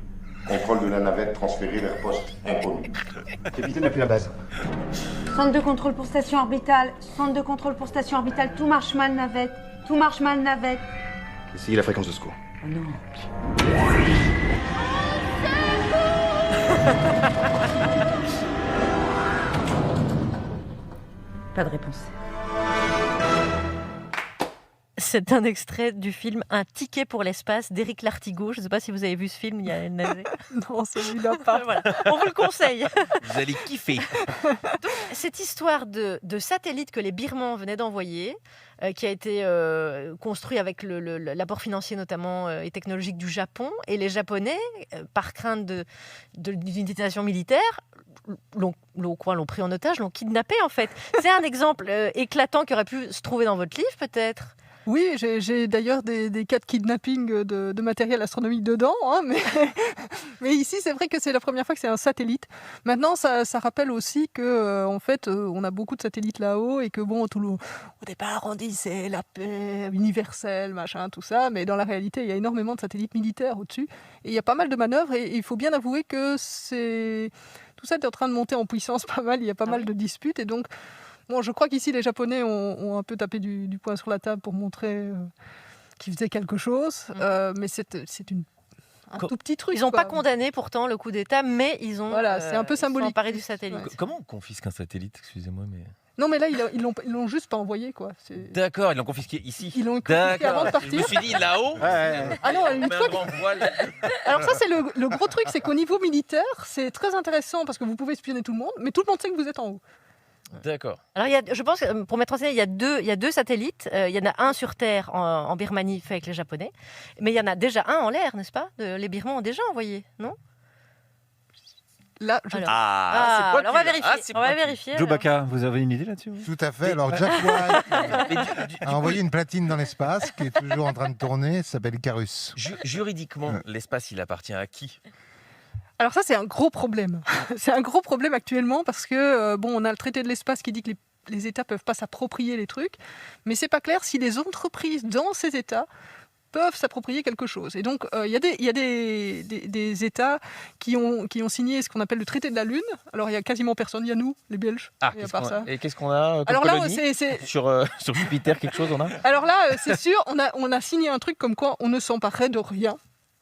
Contrôle de la navette transférée vers poste inconnu. Capitaine, appuie la base. Centre de contrôle pour station orbitale. Centre de contrôle pour station orbitale. Tout marche mal, navette. Tout marche mal, navette. Essayez la fréquence de secours. Oh non. Pas de réponse. C'est un extrait du film Un ticket pour l'espace d'Éric Lartigot. Je ne sais pas si vous avez vu ce film, il y a Nazé. Non, celui-là pas. Voilà. On vous le conseille. Vous allez kiffer. Donc, cette histoire de satellite que les Birmans venaient d'envoyer, qui a été construit avec l'apport financier notamment et technologique du Japon, et les Japonais, par crainte d'une détonation militaire, l'ont pris en otage, l'ont kidnappé en fait. C'est un exemple éclatant qui aurait pu se trouver dans votre livre peut-être. Oui, j'ai d'ailleurs des cas de kidnapping de matériel astronomique dedans, mais ici c'est vrai que c'est la première fois que c'est un satellite. Maintenant, ça rappelle aussi que en fait, on a beaucoup de satellites là-haut et que bon, au départ on dit c'est la paix universelle, machin, tout ça, mais dans la réalité, il y a énormément de satellites militaires au-dessus et il y a pas mal de manœuvres et il faut bien avouer que tout ça est en train de monter en puissance pas mal. Il y a pas mal de disputes et donc. Bon, je crois qu'ici, les Japonais ont un peu tapé du poing sur la table pour montrer qu'ils faisaient quelque chose. Mais c'est un tout petit truc. Ils n'ont pas condamné pourtant le coup d'État, mais ils ont c'est un peu symbolique. Emparé du satellite. Ouais. Comment on confisque un satellite ? Excusez-moi, mais... Non, mais là, ils l'ont juste pas envoyé, quoi. D'accord, ils l'ont confisqué ici. Ils l'ont confisqué avant de partir. Je me suis dit là-haut. Ah non, une fois Alors ça, c'est le gros truc, c'est qu'au niveau militaire, c'est très intéressant parce que vous pouvez espionner tout le monde, mais tout le monde sait que vous êtes en haut. D'accord. Alors, je pense que pour mettre en scène, il y a deux satellites. Il y en a un sur Terre en Birmanie fait avec les Japonais, mais il y en a déjà un en l'air, n'est-ce pas ? Les Birmans ont déjà envoyé, non ? Là, c'est pointu. On va vérifier. On va vérifier. Joe Baca, vous avez une idée là-dessus? Tout à fait. Alors, Jack White a envoyé une platine dans l'espace qui est toujours en train de tourner. Ça s'appelle Icarus. Juridiquement, l'espace, il appartient à qui? Alors ça, c'est un gros problème. C'est un gros problème actuellement parce que, on a le traité de l'espace qui dit que les États ne peuvent pas s'approprier les trucs, mais c'est pas clair si les entreprises dans ces États peuvent s'approprier quelque chose. Et donc, il y a des États qui ont signé ce qu'on appelle le traité de la Lune. Alors, il y a quasiment personne. Il y a nous, les Belges. Et à part ça. Et qu'est-ce qu'on a comme alors là, colonie sur Jupiter, quelque chose, on a? Alors là, c'est sûr, on a signé un truc comme quoi on ne s'emparerait de rien.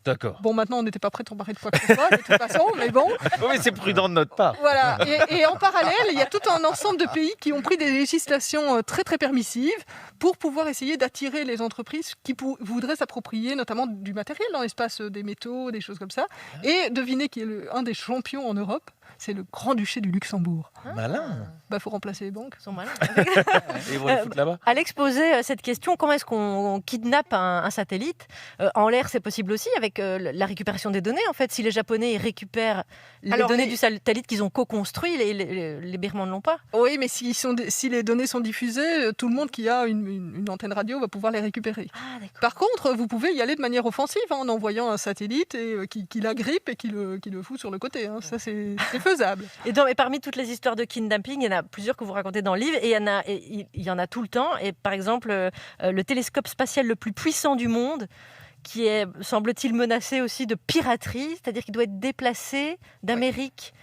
D'accord. Bon, maintenant, on n'était pas prêt de s'emparer de quoi que ce soit, de toute façon, mais bon. Oui, mais c'est prudent de notre part. Voilà. Et en parallèle, il y a tout un ensemble de pays qui ont pris des législations très, très permissives pour pouvoir essayer d'attirer les entreprises qui voudraient s'approprier notamment du matériel dans l'espace, des métaux, des choses comme ça. Et devinez qui est un des champions en Europe? C'est le Grand-Duché du Luxembourg. Malin. Faut remplacer les banques. Ils sont malins. Et ils vont les foutre là-bas. Alex posait cette question, comment est-ce qu'on kidnappe un satellite? En l'air, c'est possible aussi avec la récupération des données. En fait, si les Japonais ils récupèrent les données du satellite qu'ils ont co-construit, les Birmans ne l'ont pas. Oui, mais si les données sont diffusées, tout le monde qui a une antenne radio va pouvoir les récupérer. Par contre, vous pouvez y aller de manière offensive en envoyant un satellite qui l'agrippe et qui le fout sur le côté. Ça, c'est faisable. Et parmi toutes les histoires de kidnapping, il y en a plusieurs que vous racontez dans le livre, et il y en a tout le temps. Et par exemple, le télescope spatial le plus puissant du monde, qui est, semble-t-il, menacé aussi de piraterie, c'est-à-dire qu'il doit être déplacé d'Amérique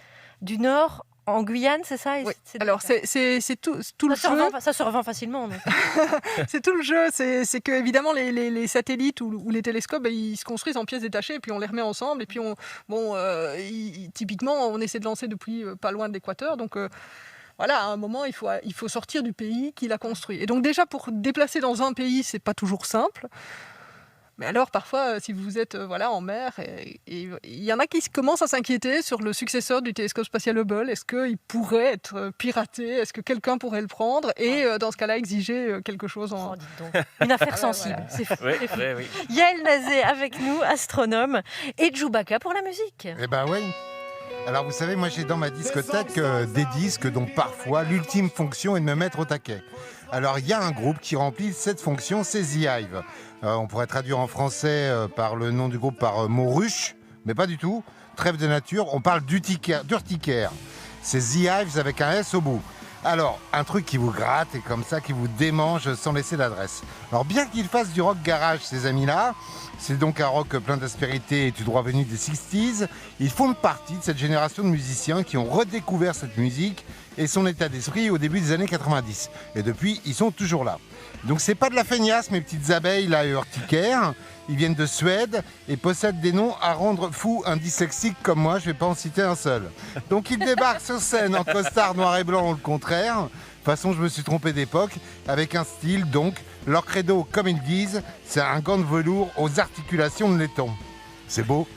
du Nord en Guyane, c'est ça? Oui. Alors, c'est tout le jeu. Ça se revend facilement. C'est tout le jeu. C'est que, évidemment, les satellites ou les télescopes, ils se construisent en pièces détachées, et puis on les remet ensemble. Et puis, typiquement, on essaie de lancer depuis pas loin de l'équateur. Donc, voilà, à un moment, il faut sortir du pays qui l'a construit. Et donc, déjà, pour déplacer dans un pays, c'est pas toujours simple. Mais alors, parfois, si vous êtes en mer, il y en a qui commencent à s'inquiéter sur le successeur du télescope spatial Hubble. Est-ce qu'il pourrait être piraté? Est-ce que quelqu'un pourrait le prendre? Et dans ce cas-là, exiger quelque chose en... Une affaire sensible, voilà. C'est fou. Oui. Yael Nazé avec nous, astronome, et Joe Baca pour la musique. Eh ben oui. Alors vous savez, moi j'ai dans ma discothèque des disques dont parfois l'ultime fonction est de me mettre au taquet. Alors il y a un groupe qui remplit cette fonction, c'est The Hive. On pourrait traduire en français par le nom du groupe par Moruche, mais pas du tout. Trêve de nature, on parle d'urticaire. C'est The Hives avec un S au bout. Alors, un truc qui vous gratte et comme ça, qui vous démange sans laisser d'adresse. Alors, bien qu'ils fassent du rock garage, ces amis-là, c'est donc un rock plein d'aspérité et du droit venu des 60s, ils font partie de cette génération de musiciens qui ont redécouvert cette musique et son état d'esprit au début des années 90. Et depuis, ils sont toujours là. Donc, c'est pas de la feignasse, mes petites abeilles, là, urticaires. Ils viennent de Suède et possèdent des noms à rendre fou un dyslexique comme moi, je ne vais pas en citer un seul. Donc ils débarquent sur scène en costard noir et blanc ou le contraire. De toute façon, je me suis trompé d'époque, avec un style donc. Leur credo, comme ils disent, c'est un gant de velours aux articulations de laiton. C'est beau.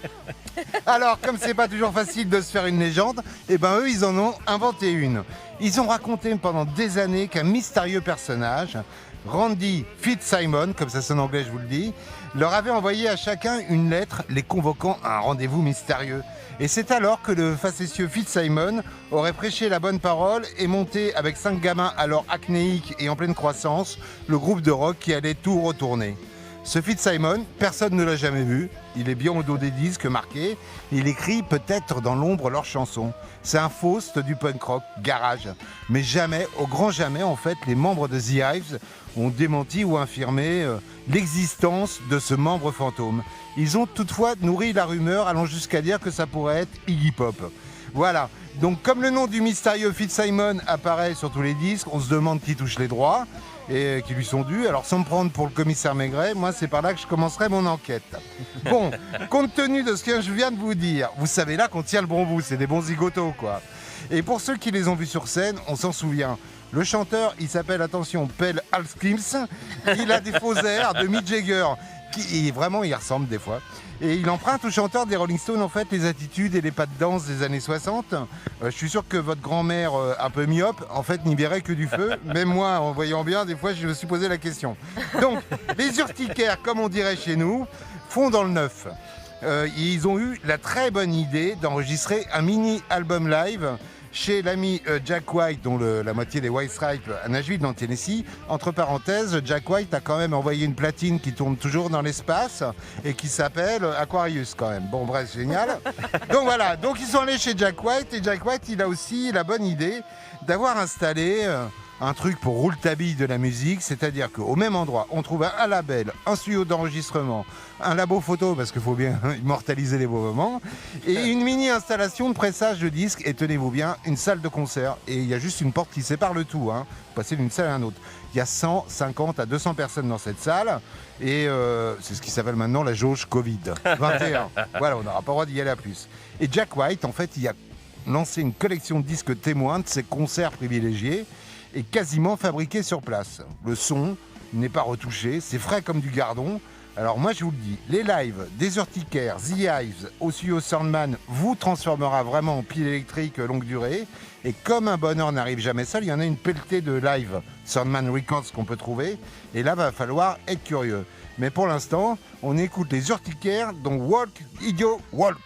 Alors, comme c'est pas toujours facile de se faire une légende, eux, ils en ont inventé une. Ils ont raconté pendant des années qu'un mystérieux personnage, Randy Fitzsimons, comme ça sonne en anglais, je vous le dis, leur avait envoyé à chacun une lettre les convoquant à un rendez-vous mystérieux. Et c'est alors que le facétieux Fitzsimons aurait prêché la bonne parole et monté avec 5 gamins alors acnéiques et en pleine croissance, le groupe de rock qui allait tout retourner. Ce Fitzsimons, personne ne l'a jamais vu, il est bien au dos des disques marqués, il écrit peut-être dans l'ombre leurs chansons. C'est un Faust du punk rock, garage. Mais jamais, au grand jamais en fait, les membres de The Hives ont démenti ou infirmé l'existence de ce membre fantôme. Ils ont toutefois nourri la rumeur, allant jusqu'à dire que ça pourrait être Iggy Pop. Voilà, donc comme le nom du mystérieux Fitzsimons apparaît sur tous les disques, on se demande qui touche les droits et qui lui sont dus. Alors sans me prendre pour le commissaire Maigret, moi c'est par là que je commencerai mon enquête. Bon, compte tenu de ce que je viens de vous dire, vous savez là qu'on tient le bon bout, c'est des bons zigotos quoi. Et pour ceux qui les ont vus sur scène, on s'en souvient. Le chanteur, il s'appelle, attention, Pell Alskims. Il a des faux airs de Mick Jagger. Vraiment, il ressemble des fois. Et il emprunte au chanteur des Rolling Stones, en fait, les attitudes et les pas de danse des années 60. Je suis sûr que votre grand-mère, un peu myope, en fait, n'y verrait que du feu. Même moi, en voyant bien, des fois, je me suis posé la question. Donc, les urticaires, comme on dirait chez nous, font dans le neuf. Ils ont eu la très bonne idée d'enregistrer un mini-album live chez l'ami Jack White, dont la moitié des White Stripes à Nashville, dans le Tennessee. Entre parenthèses, Jack White a quand même envoyé une platine qui tourne toujours dans l'espace et qui s'appelle Aquarius quand même. Bon bref, génial. Donc voilà, donc ils sont allés chez Jack White et Jack White, il a aussi la bonne idée d'avoir installé un truc pour rouletabille de la musique, c'est-à-dire qu'au même endroit, on trouve un label, un studio d'enregistrement, un labo photo, parce qu'il faut bien immortaliser les beaux moments, et une mini-installation de pressage de disques, et tenez-vous bien, une salle de concert. Et il y a juste une porte qui sépare le tout, hein, passer d'une salle à une autre. Il y a 150 à 200 personnes dans cette salle, et c'est ce qui s'appelle maintenant la jauge Covid. 21. Voilà, on n'aura pas le droit d'y aller à plus. Et Jack White, en fait, il a lancé une collection de disques témoins de ses concerts privilégiés, est quasiment fabriqué sur place. Le son n'est pas retouché, c'est frais comme du gardon. Alors moi je vous le dis, les lives des Urticaire, The Hives, au studio Soundman vous transformera vraiment en pile électrique longue durée. Et comme un bonheur n'arrive jamais seul, il y en a une pelletée de live Soundman Records qu'on peut trouver. Et là va falloir être curieux. Mais pour l'instant, on écoute les Urticaire dont Walk, Idiot, Walk.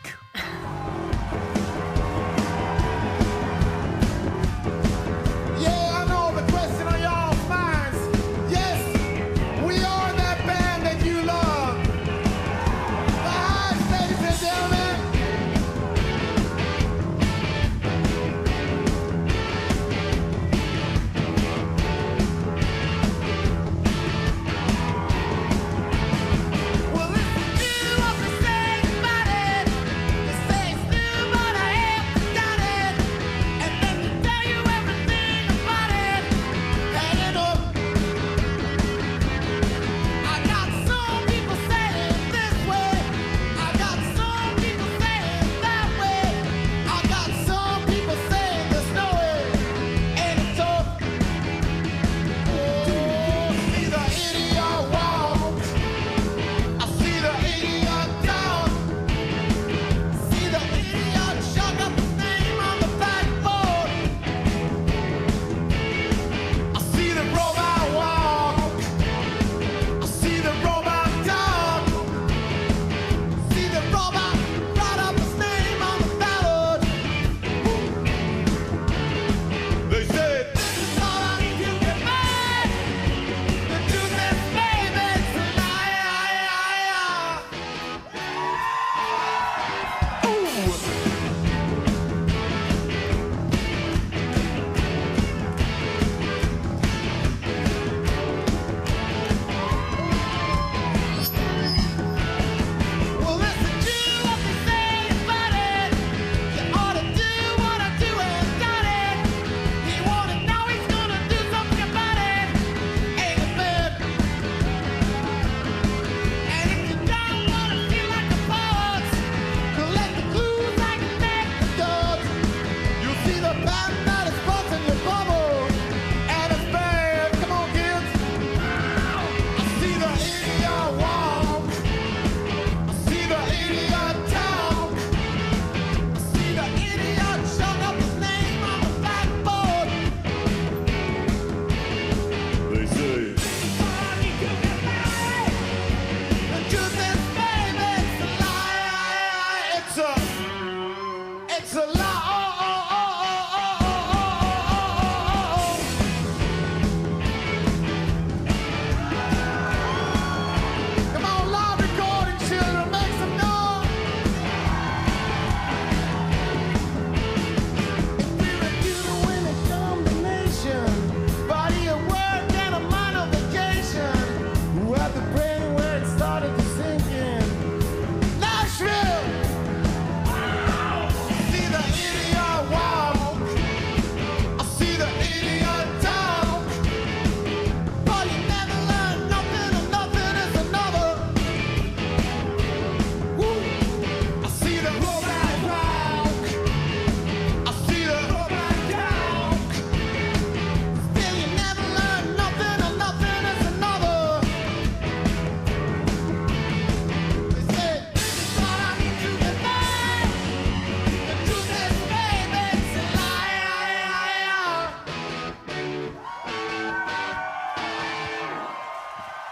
Well, listen, you want to say, buddy.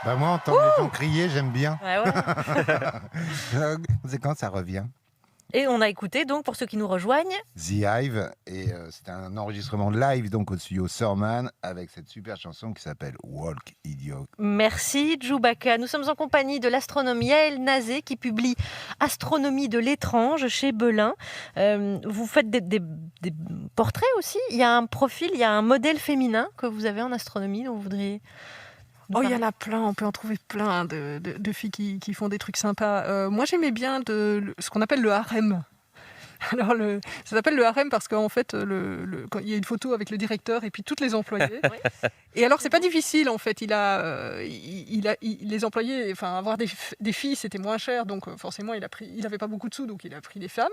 Bah moi, entendre les gens crier, j'aime bien. Ouais, ouais. C'est quand ça revient. Et on a écouté, donc, pour ceux qui nous rejoignent, The Hive, et c'était un enregistrement live donc au studio Surman avec cette super chanson qui s'appelle Walk Idiot. merci Djoubaka. Nous sommes en compagnie de l'astronome Yael Nazé qui publie Astronomie de l'étrange chez Belin. Vous faites des portraits aussi. Il y a un profil, il y a un modèle féminin que vous avez en astronomie dont vous voudriez... Oh, il y en a plein, on peut en trouver plein de filles qui font des trucs sympas. Moi, j'aimais bien ce qu'on appelle le harem. Alors, ça s'appelle le harem parce qu'en fait, il y a une photo avec le directeur et puis toutes les employées. Et alors, c'est pas difficile en fait. Les employés, enfin, avoir des filles, c'était moins cher, donc forcément, il avait pas beaucoup de sous, donc il a pris des femmes.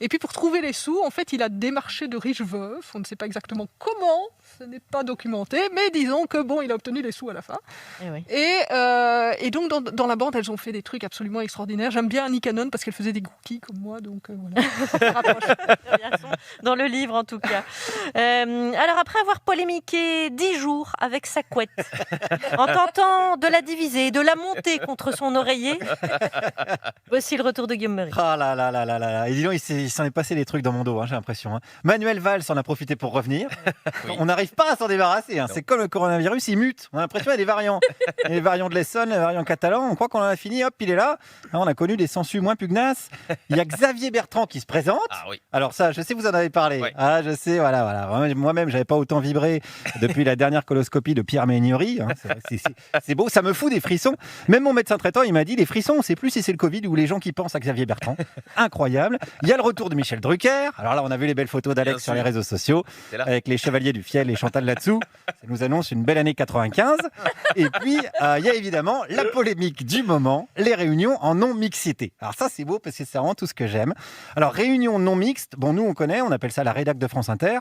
Et puis pour trouver les sous, en fait, il a démarché de riches veufs. On ne sait pas exactement comment, ce n'est pas documenté, mais disons que bon, il a obtenu les sous à la fin. Et donc dans la bande, elles ont fait des trucs absolument extraordinaires. J'aime bien Annie Cannon parce qu'elle faisait des cookies comme moi, donc voilà. Dans le livre en tout cas. Alors après avoir polémiqué 10 jours avec sa couette, en tentant de la diviser, de la monter contre son oreiller, voici le retour de Guillaume Meurice. Ah là là là là là. Et dis donc, il s'en est passé des trucs dans mon dos, j'ai l'impression. Manuel Valls en a profité pour revenir. Oui. On n'arrive pas à s'en débarrasser. C'est comme le coronavirus, il mute. On a l'impression qu'il y a des variants. Il y a les variants de l'Essonne, les variants catalans. On croit qu'on en a fini, hop, il est là. On a connu des sangsues moins pugnaces. Il y a Xavier Bertrand qui se présente. Ah, oui. Alors ça, je sais, vous en avez parlé. Oui. Ah, je sais, voilà. Moi-même, j'avais pas autant vibré depuis la dernière coloscopie de Pierre Méniori. C'est beau, ça me fout des frissons. Même mon médecin traitant, il m'a dit, les frissons, on sait plus si c'est le Covid ou les gens qui pensent à Xavier Bertrand. Incroyable. Il y a le retour de Michel Drucker. Alors là, on a vu les belles photos d'Alex sur les réseaux sociaux, avec les Chevaliers du Fiel et Chantal là-dessous. Ça nous annonce une belle année 95. Et puis, il y a évidemment la polémique du moment, les réunions en non-mixité. Alors ça, c'est beau parce que c'est vraiment tout ce que j'aime. Alors, réunion non mixte, bon, nous, on connaît, on appelle ça la rédac de France Inter.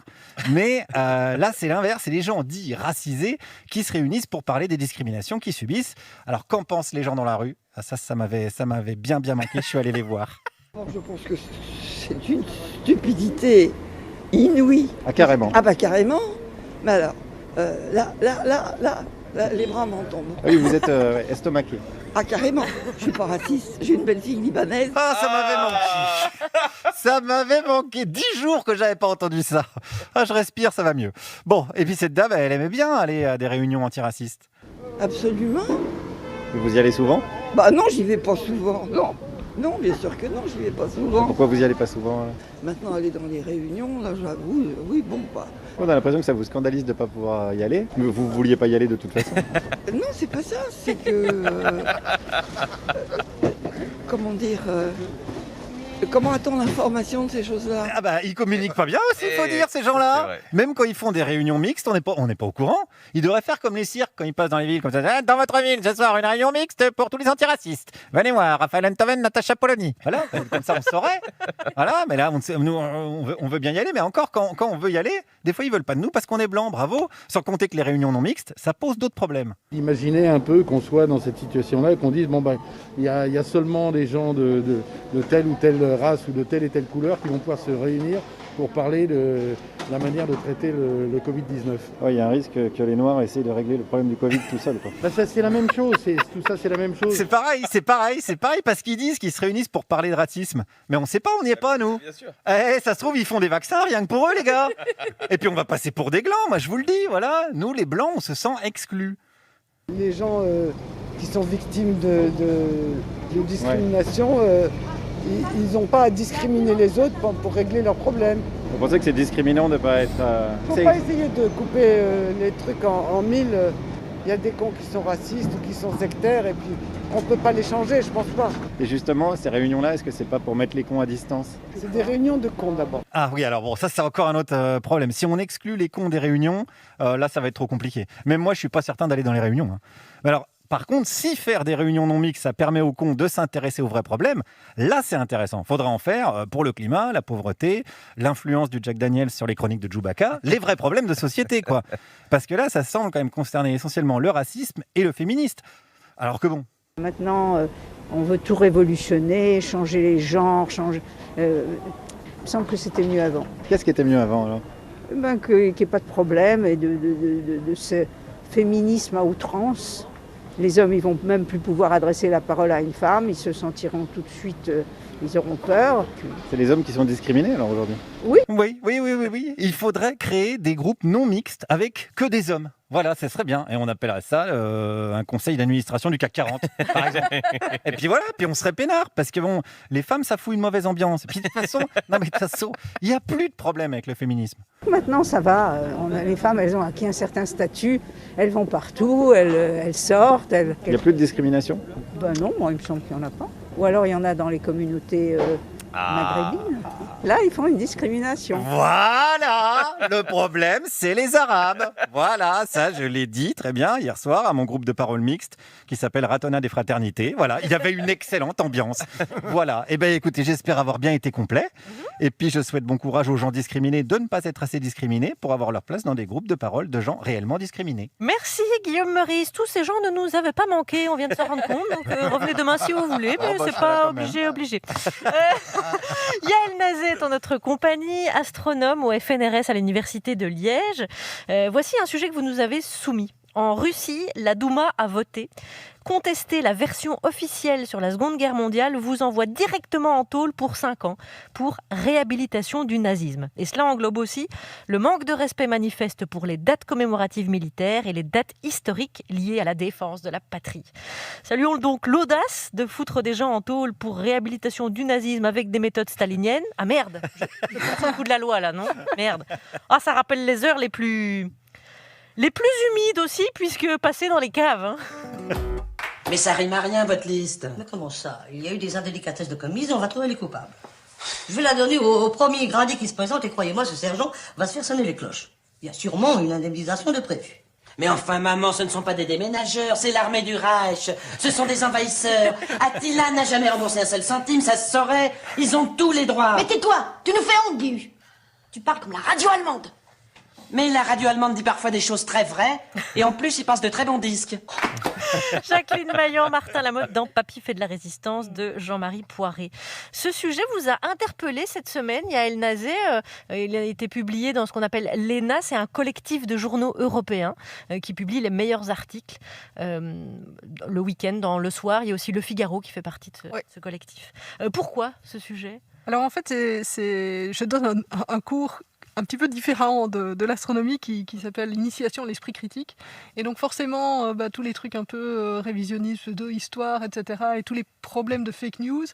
Mais là, c'est l'inverse. C'est les gens dits racisés qui se réunissent pour parler des discriminations qu'ils subissent. Alors, qu'en pensent les gens dans la rue ? Ça m'avait bien manqué. Je suis allé les voir. Je pense que c'est une stupidité inouïe. Ah, carrément. Ah, bah, carrément. Mais alors, là, les bras m'en tombent. Oui, vous êtes estomaqué. Ah, carrément. Je suis pas raciste. J'ai une belle fille libanaise. Ah, ça m'avait manqué. Ça m'avait manqué. 10 jours que j'avais pas entendu ça. Ah, je respire, ça va mieux. Bon, et puis cette dame, elle aimait bien aller à des réunions antiracistes. Absolument. Vous y allez souvent ? Bah non, j'y vais pas souvent. Non, bien sûr que non, j'y vais pas souvent. Pourquoi vous y allez pas souvent ? Maintenant, aller dans les réunions, là, j'avoue, oui, bon, bah... On a l'impression que ça vous scandalise de ne pas pouvoir y aller. Mais vous vouliez pas y aller de toute façon. Non, c'est pas ça, c'est que... comment dire... Comment a-t-on l'information de ces choses-là ? Ah bah, ils communiquent pas bien aussi, il faut dire, ces gens-là. Même quand ils font des réunions mixtes, on n'est pas au courant. Ils devraient faire comme les cirques quand ils passent dans les villes comme ça. Ah, dans votre ville, ce soir, une réunion mixte pour tous les antiracistes. Venez voir, Raphaël Enthoven, Natacha Polony. Voilà, comme ça on saurait. Voilà, mais là, on veut bien y aller, mais encore, quand on veut y aller, des fois ils veulent pas de nous parce qu'on est blanc, bravo. Sans compter que les réunions non mixtes, ça pose d'autres problèmes. Imaginez un peu qu'on soit dans cette situation-là et qu'on dise, bon ben, il y a seulement des gens de telle ou telle race ou de telle et telle couleur qui vont pouvoir se réunir pour parler de la manière de traiter le Covid-19. Il y a un risque que les Noirs essayent de régler le problème du Covid tout seuls. Bah ça, c'est la même chose, tout ça c'est la même chose. C'est pareil parce qu'ils disent qu'ils se réunissent pour parler de racisme. Mais on sait pas, on n'y est pas nous. Bien sûr. Ça se trouve, ils font des vaccins rien que pour eux les gars. Et puis on va passer pour des glands, moi je vous le dis, voilà. Nous les blancs, on se sent exclus. Les gens qui sont victimes de discrimination... Ils n'ont pas à discriminer les autres pour régler leurs problèmes. Vous pensez que c'est discriminant de ne pas être... Il ne faut pas essayer de couper les trucs en mille. Il y a des cons qui sont racistes ou qui sont sectaires et puis on ne peut pas les changer, je pense pas. Et justement, ces réunions-là, est-ce que c'est pas pour mettre les cons à distance ? C'est des réunions de cons d'abord. Ah oui, alors bon, ça c'est encore un autre problème. Si on exclut les cons des réunions, là ça va être trop compliqué. Même moi, je ne suis pas certain d'aller dans les réunions. Mais alors... Par contre, si faire des réunions non mixtes, ça permet aux cons de s'intéresser aux vrais problèmes, là c'est intéressant. Faudra en faire pour le climat, la pauvreté, l'influence du Jack Daniels sur les chroniques de Djoubaka, les vrais problèmes de société, quoi. Parce que là, ça semble quand même concerner essentiellement le racisme et le féministe. Alors que bon. Maintenant, on veut tout révolutionner, changer les genres, changer... il me semble que c'était mieux avant. Qu'est-ce qui était mieux avant alors ? Qu'il n'y ait pas de problème et de ce féminisme à outrance. Les hommes, ils vont même plus pouvoir adresser la parole à une femme, ils se sentiront tout de suite, ils auront peur. C'est les hommes qui sont discriminés alors aujourd'hui? Oui. Oui. Il faudrait créer des groupes non mixtes avec que des hommes. Voilà, ça serait bien. Et on appellerait ça un conseil d'administration du CAC 40, par exemple. Et puis voilà, puis on serait peinard. Parce que bon, les femmes, ça fout une mauvaise ambiance. Et puis de toute façon, il n'y a plus de problème avec le féminisme. Maintenant, ça va. Les femmes, elles ont acquis un certain statut. Elles vont partout, elles sortent. Il n'y a plus de discrimination? Ben non, moi, il me semble qu'il n'y en a pas. Ou alors, il y en a dans les communautés maghrébines. Là, ils font une discrimination. Voilà, le problème, c'est les Arabes. Voilà, ça, je l'ai dit très bien hier soir à mon groupe de parole mixte qui s'appelle Ratona des Fraternités. Voilà, il y avait une excellente ambiance. Voilà, et bien écoutez, j'espère avoir bien été complet. Et puis, je souhaite bon courage aux gens discriminés de ne pas être assez discriminés pour avoir leur place dans des groupes de parole de gens réellement discriminés. Merci Guillaume Meurice. Tous ces gens ne nous avaient pas manqué, on vient de s'en rendre compte. Donc revenez demain si vous voulez, mais c'est pas obligé. Yael Nazet est en notre compagnie, astronome au FNRS à l'Université de Liège. Voici un sujet que vous nous avez soumis. En Russie, la Douma a voté. Contester la version officielle sur la Seconde Guerre mondiale vous envoie directement en tôle pour 5 ans pour réhabilitation du nazisme. Et cela englobe aussi le manque de respect manifeste pour les dates commémoratives militaires et les dates historiques liées à la défense de la patrie. Saluons donc l'audace de foutre des gens en tôle pour réhabilitation du nazisme avec des méthodes staliniennes. Ah merde, je pense au coup de la loi là, non? Merde. Ah, ça rappelle les heures les plus humides aussi, puisque passées dans les caves. Hein. Mais ça rime à rien, votre liste. Mais comment ça? Il y a eu des indélicatesses de commise et on va trouver les coupables. Je vais la donner au premier gradé qui se présente et croyez-moi, ce sergent va se faire sonner les cloches. Il y a sûrement une indemnisation de prévu. Mais enfin, maman, ce ne sont pas des déménageurs, c'est l'armée du Reich. Ce sont des envahisseurs. Attila n'a jamais remboursé un seul centime, ça se saurait. Ils ont tous les droits. Mais tais-toi, tu nous fais honte, Guy. Tu parles comme la radio allemande. Mais la radio allemande dit parfois des choses très vraies, et en plus, il passe de très bons disques. Jacqueline Maillan, Martin Lamotte dans Papy fait de la résistance de Jean-Marie Poiré. Ce sujet vous a interpellé cette semaine, Yael Nazet. Il a été publié dans ce qu'on appelle l'ENA, c'est un collectif de journaux européens qui publie les meilleurs articles le week-end, dans Le Soir. Il y a aussi Le Figaro qui fait partie de ce collectif. Pourquoi ce sujet? Alors en fait, je donne un cours un petit peu différent de l'astronomie qui s'appelle l'initiation à l'esprit critique. Et donc forcément, tous les trucs un peu révisionnistes, pseudo-histoire, etc., et tous les problèmes de fake news,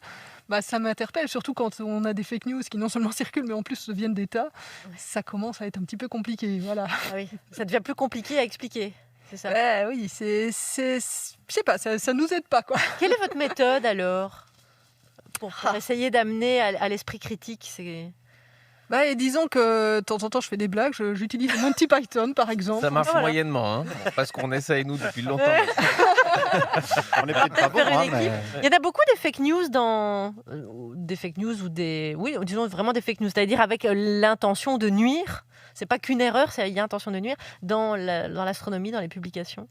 ça m'interpelle, surtout quand on a des fake news qui non seulement circulent, mais en plus viennent d'État. Ça commence à être un petit peu compliqué, voilà. Ah oui, ça devient plus compliqué à expliquer. C'est ça. Oui, je sais pas, ça nous aide pas, quoi. Quelle est votre méthode alors pour essayer d'amener à l'esprit critique? Et disons que de temps en temps je fais des blagues, j'utilise Monty Python par exemple. Ça marche moyennement, hein, parce qu'on essaye nous depuis longtemps. On est peut-être pas bon, mais... Il y en a beaucoup des fake news disons vraiment des fake news, c'est-à-dire avec l'intention de nuire. C'est pas qu'une erreur, il y a intention de nuire dans l'astronomie, dans les publications.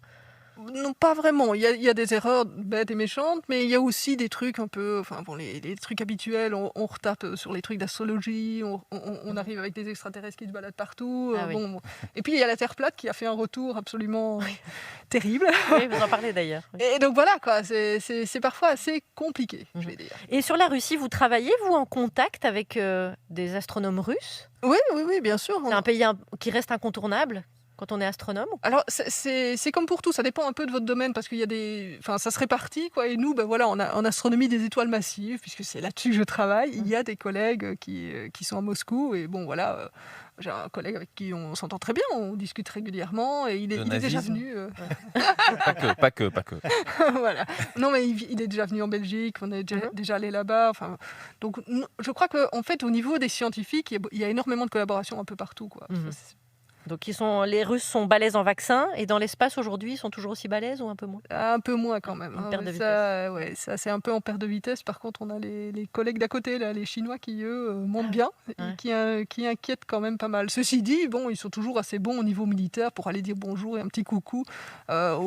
Non, pas vraiment. Il y a des erreurs bêtes et méchantes, mais il y a aussi des trucs un peu... les trucs habituels, on retape sur les trucs d'astrologie, on arrive avec des extraterrestres qui se baladent partout. Oui. Et puis il y a la Terre plate qui a fait un retour absolument terrible. Oui, vous en parlez d'ailleurs. Oui. Et donc voilà, quoi, c'est parfois assez compliqué, je vais dire. Et sur la Russie, vous travaillez, vous, en contact avec des astronomes russes? Oui, bien sûr. C'est un pays qui reste incontournable quand on est astronome? Alors, c'est comme pour tout, ça dépend un peu de votre domaine, parce qu'il y a des... ça se répartit, quoi. Et nous, on a en astronomie des étoiles massives, puisque c'est là-dessus que je travaille. Il y a des collègues qui sont à Moscou, et j'ai un collègue avec qui on s'entend très bien, on discute régulièrement, et il est déjà venu... Pas que. Voilà. Non, mais il est déjà venu en Belgique, on est déjà allé là-bas. Donc, je crois qu'en fait, au niveau des scientifiques, il y a énormément de collaboration un peu partout, quoi. Donc les Russes sont balèzes en vaccin, et dans l'espace aujourd'hui, ils sont toujours aussi balèzes ou un peu moins? Un peu moins quand même. Une perte de vitesse. Ça c'est un peu en perte de vitesse. Par contre, on a les collègues d'à côté, là, les Chinois qui eux montent bien, et qui inquiètent quand même pas mal. Ceci dit, ils sont toujours assez bons au niveau militaire pour aller dire bonjour et un petit coucou à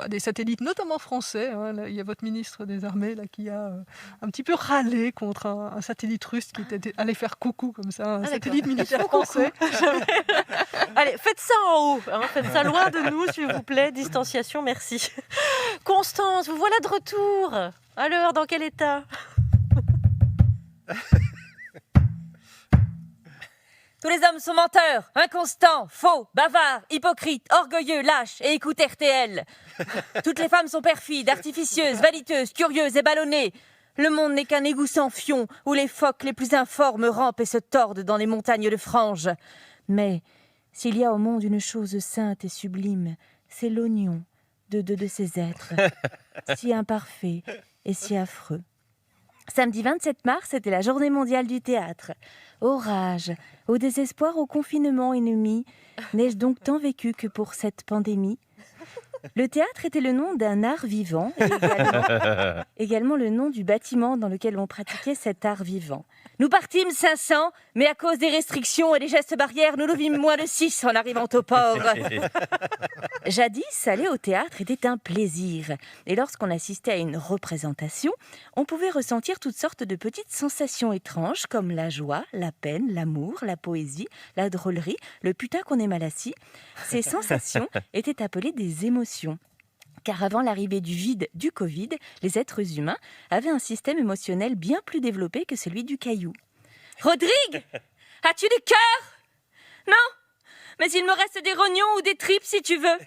des satellites, notamment français. Là, il y a votre ministre des Armées là, qui a un petit peu râlé contre un satellite russe qui était allé faire coucou comme ça, un satellite militaire français. Allez, Allez, faites ça en haut, hein, faites ça loin de nous, s'il vous plaît. Distanciation, merci. Constance, vous voilà de retour. Alors, dans quel état ? Tous les hommes sont menteurs, inconstants, faux, bavards, hypocrites, orgueilleux, lâches et écoutent RTL. Toutes les femmes sont perfides, artificieuses, vaniteuses, curieuses et ballonnées. Le monde n'est qu'un égout sans fion où les phoques les plus informes rampent et se tordent dans les montagnes de franges. Mais s'il y a au monde une chose sainte et sublime, c'est l'oignon de deux de ces êtres, si imparfaits et si affreux. Samedi 27 mars, c'était la journée mondiale du théâtre. Orage, au désespoir, au confinement ennemi, n'ai-je donc tant vécu que pour cette pandémie ? Le théâtre était le nom d'un art vivant et également le nom du bâtiment dans lequel on pratiquait cet art vivant. Nous partîmes 500, mais à cause des restrictions et des gestes barrières, nous vîmes moins de 6 en arrivant au port. Jadis, aller au théâtre était un plaisir. Et lorsqu'on assistait à une représentation, on pouvait ressentir toutes sortes de petites sensations étranges comme la joie, la peine, l'amour, la poésie, la drôlerie, le putain qu'on est mal assis. Ces sensations étaient appelées des émotions. Car avant l'arrivée du vide du Covid, les êtres humains avaient un système émotionnel bien plus développé que celui du caillou. Rodrigue, as-tu du cœur ? Non, mais il me reste des rognons ou des tripes si tu veux.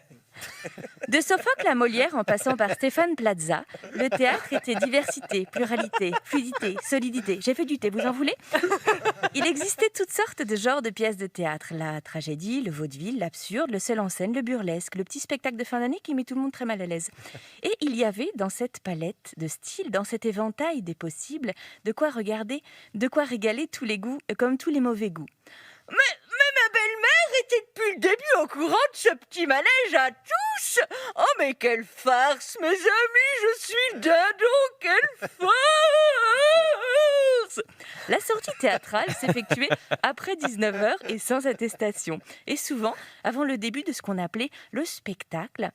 De Sophocle à Molière en passant par Stéphane Plaza, le théâtre était diversité, pluralité, fluidité, solidité. J'ai fait du thé, vous en voulez ? Il existait toutes sortes de genres de pièces de théâtre. La tragédie, le vaudeville, l'absurde, le seul en scène, le burlesque, le petit spectacle de fin d'année qui met tout le monde très mal à l'aise. Et il y avait dans cette palette de styles, dans cet éventail des possibles, de quoi regarder, de quoi régaler tous les goûts comme tous les mauvais goûts. Mais ma belle-mère était depuis le début au courant de ce petit manège à tous. Oh mais quelle farce, mes amis, je suis dindon, quelle farce. La sortie théâtrale s'effectuait après 19h et sans attestation. Et souvent, avant le début de ce qu'on appelait le spectacle,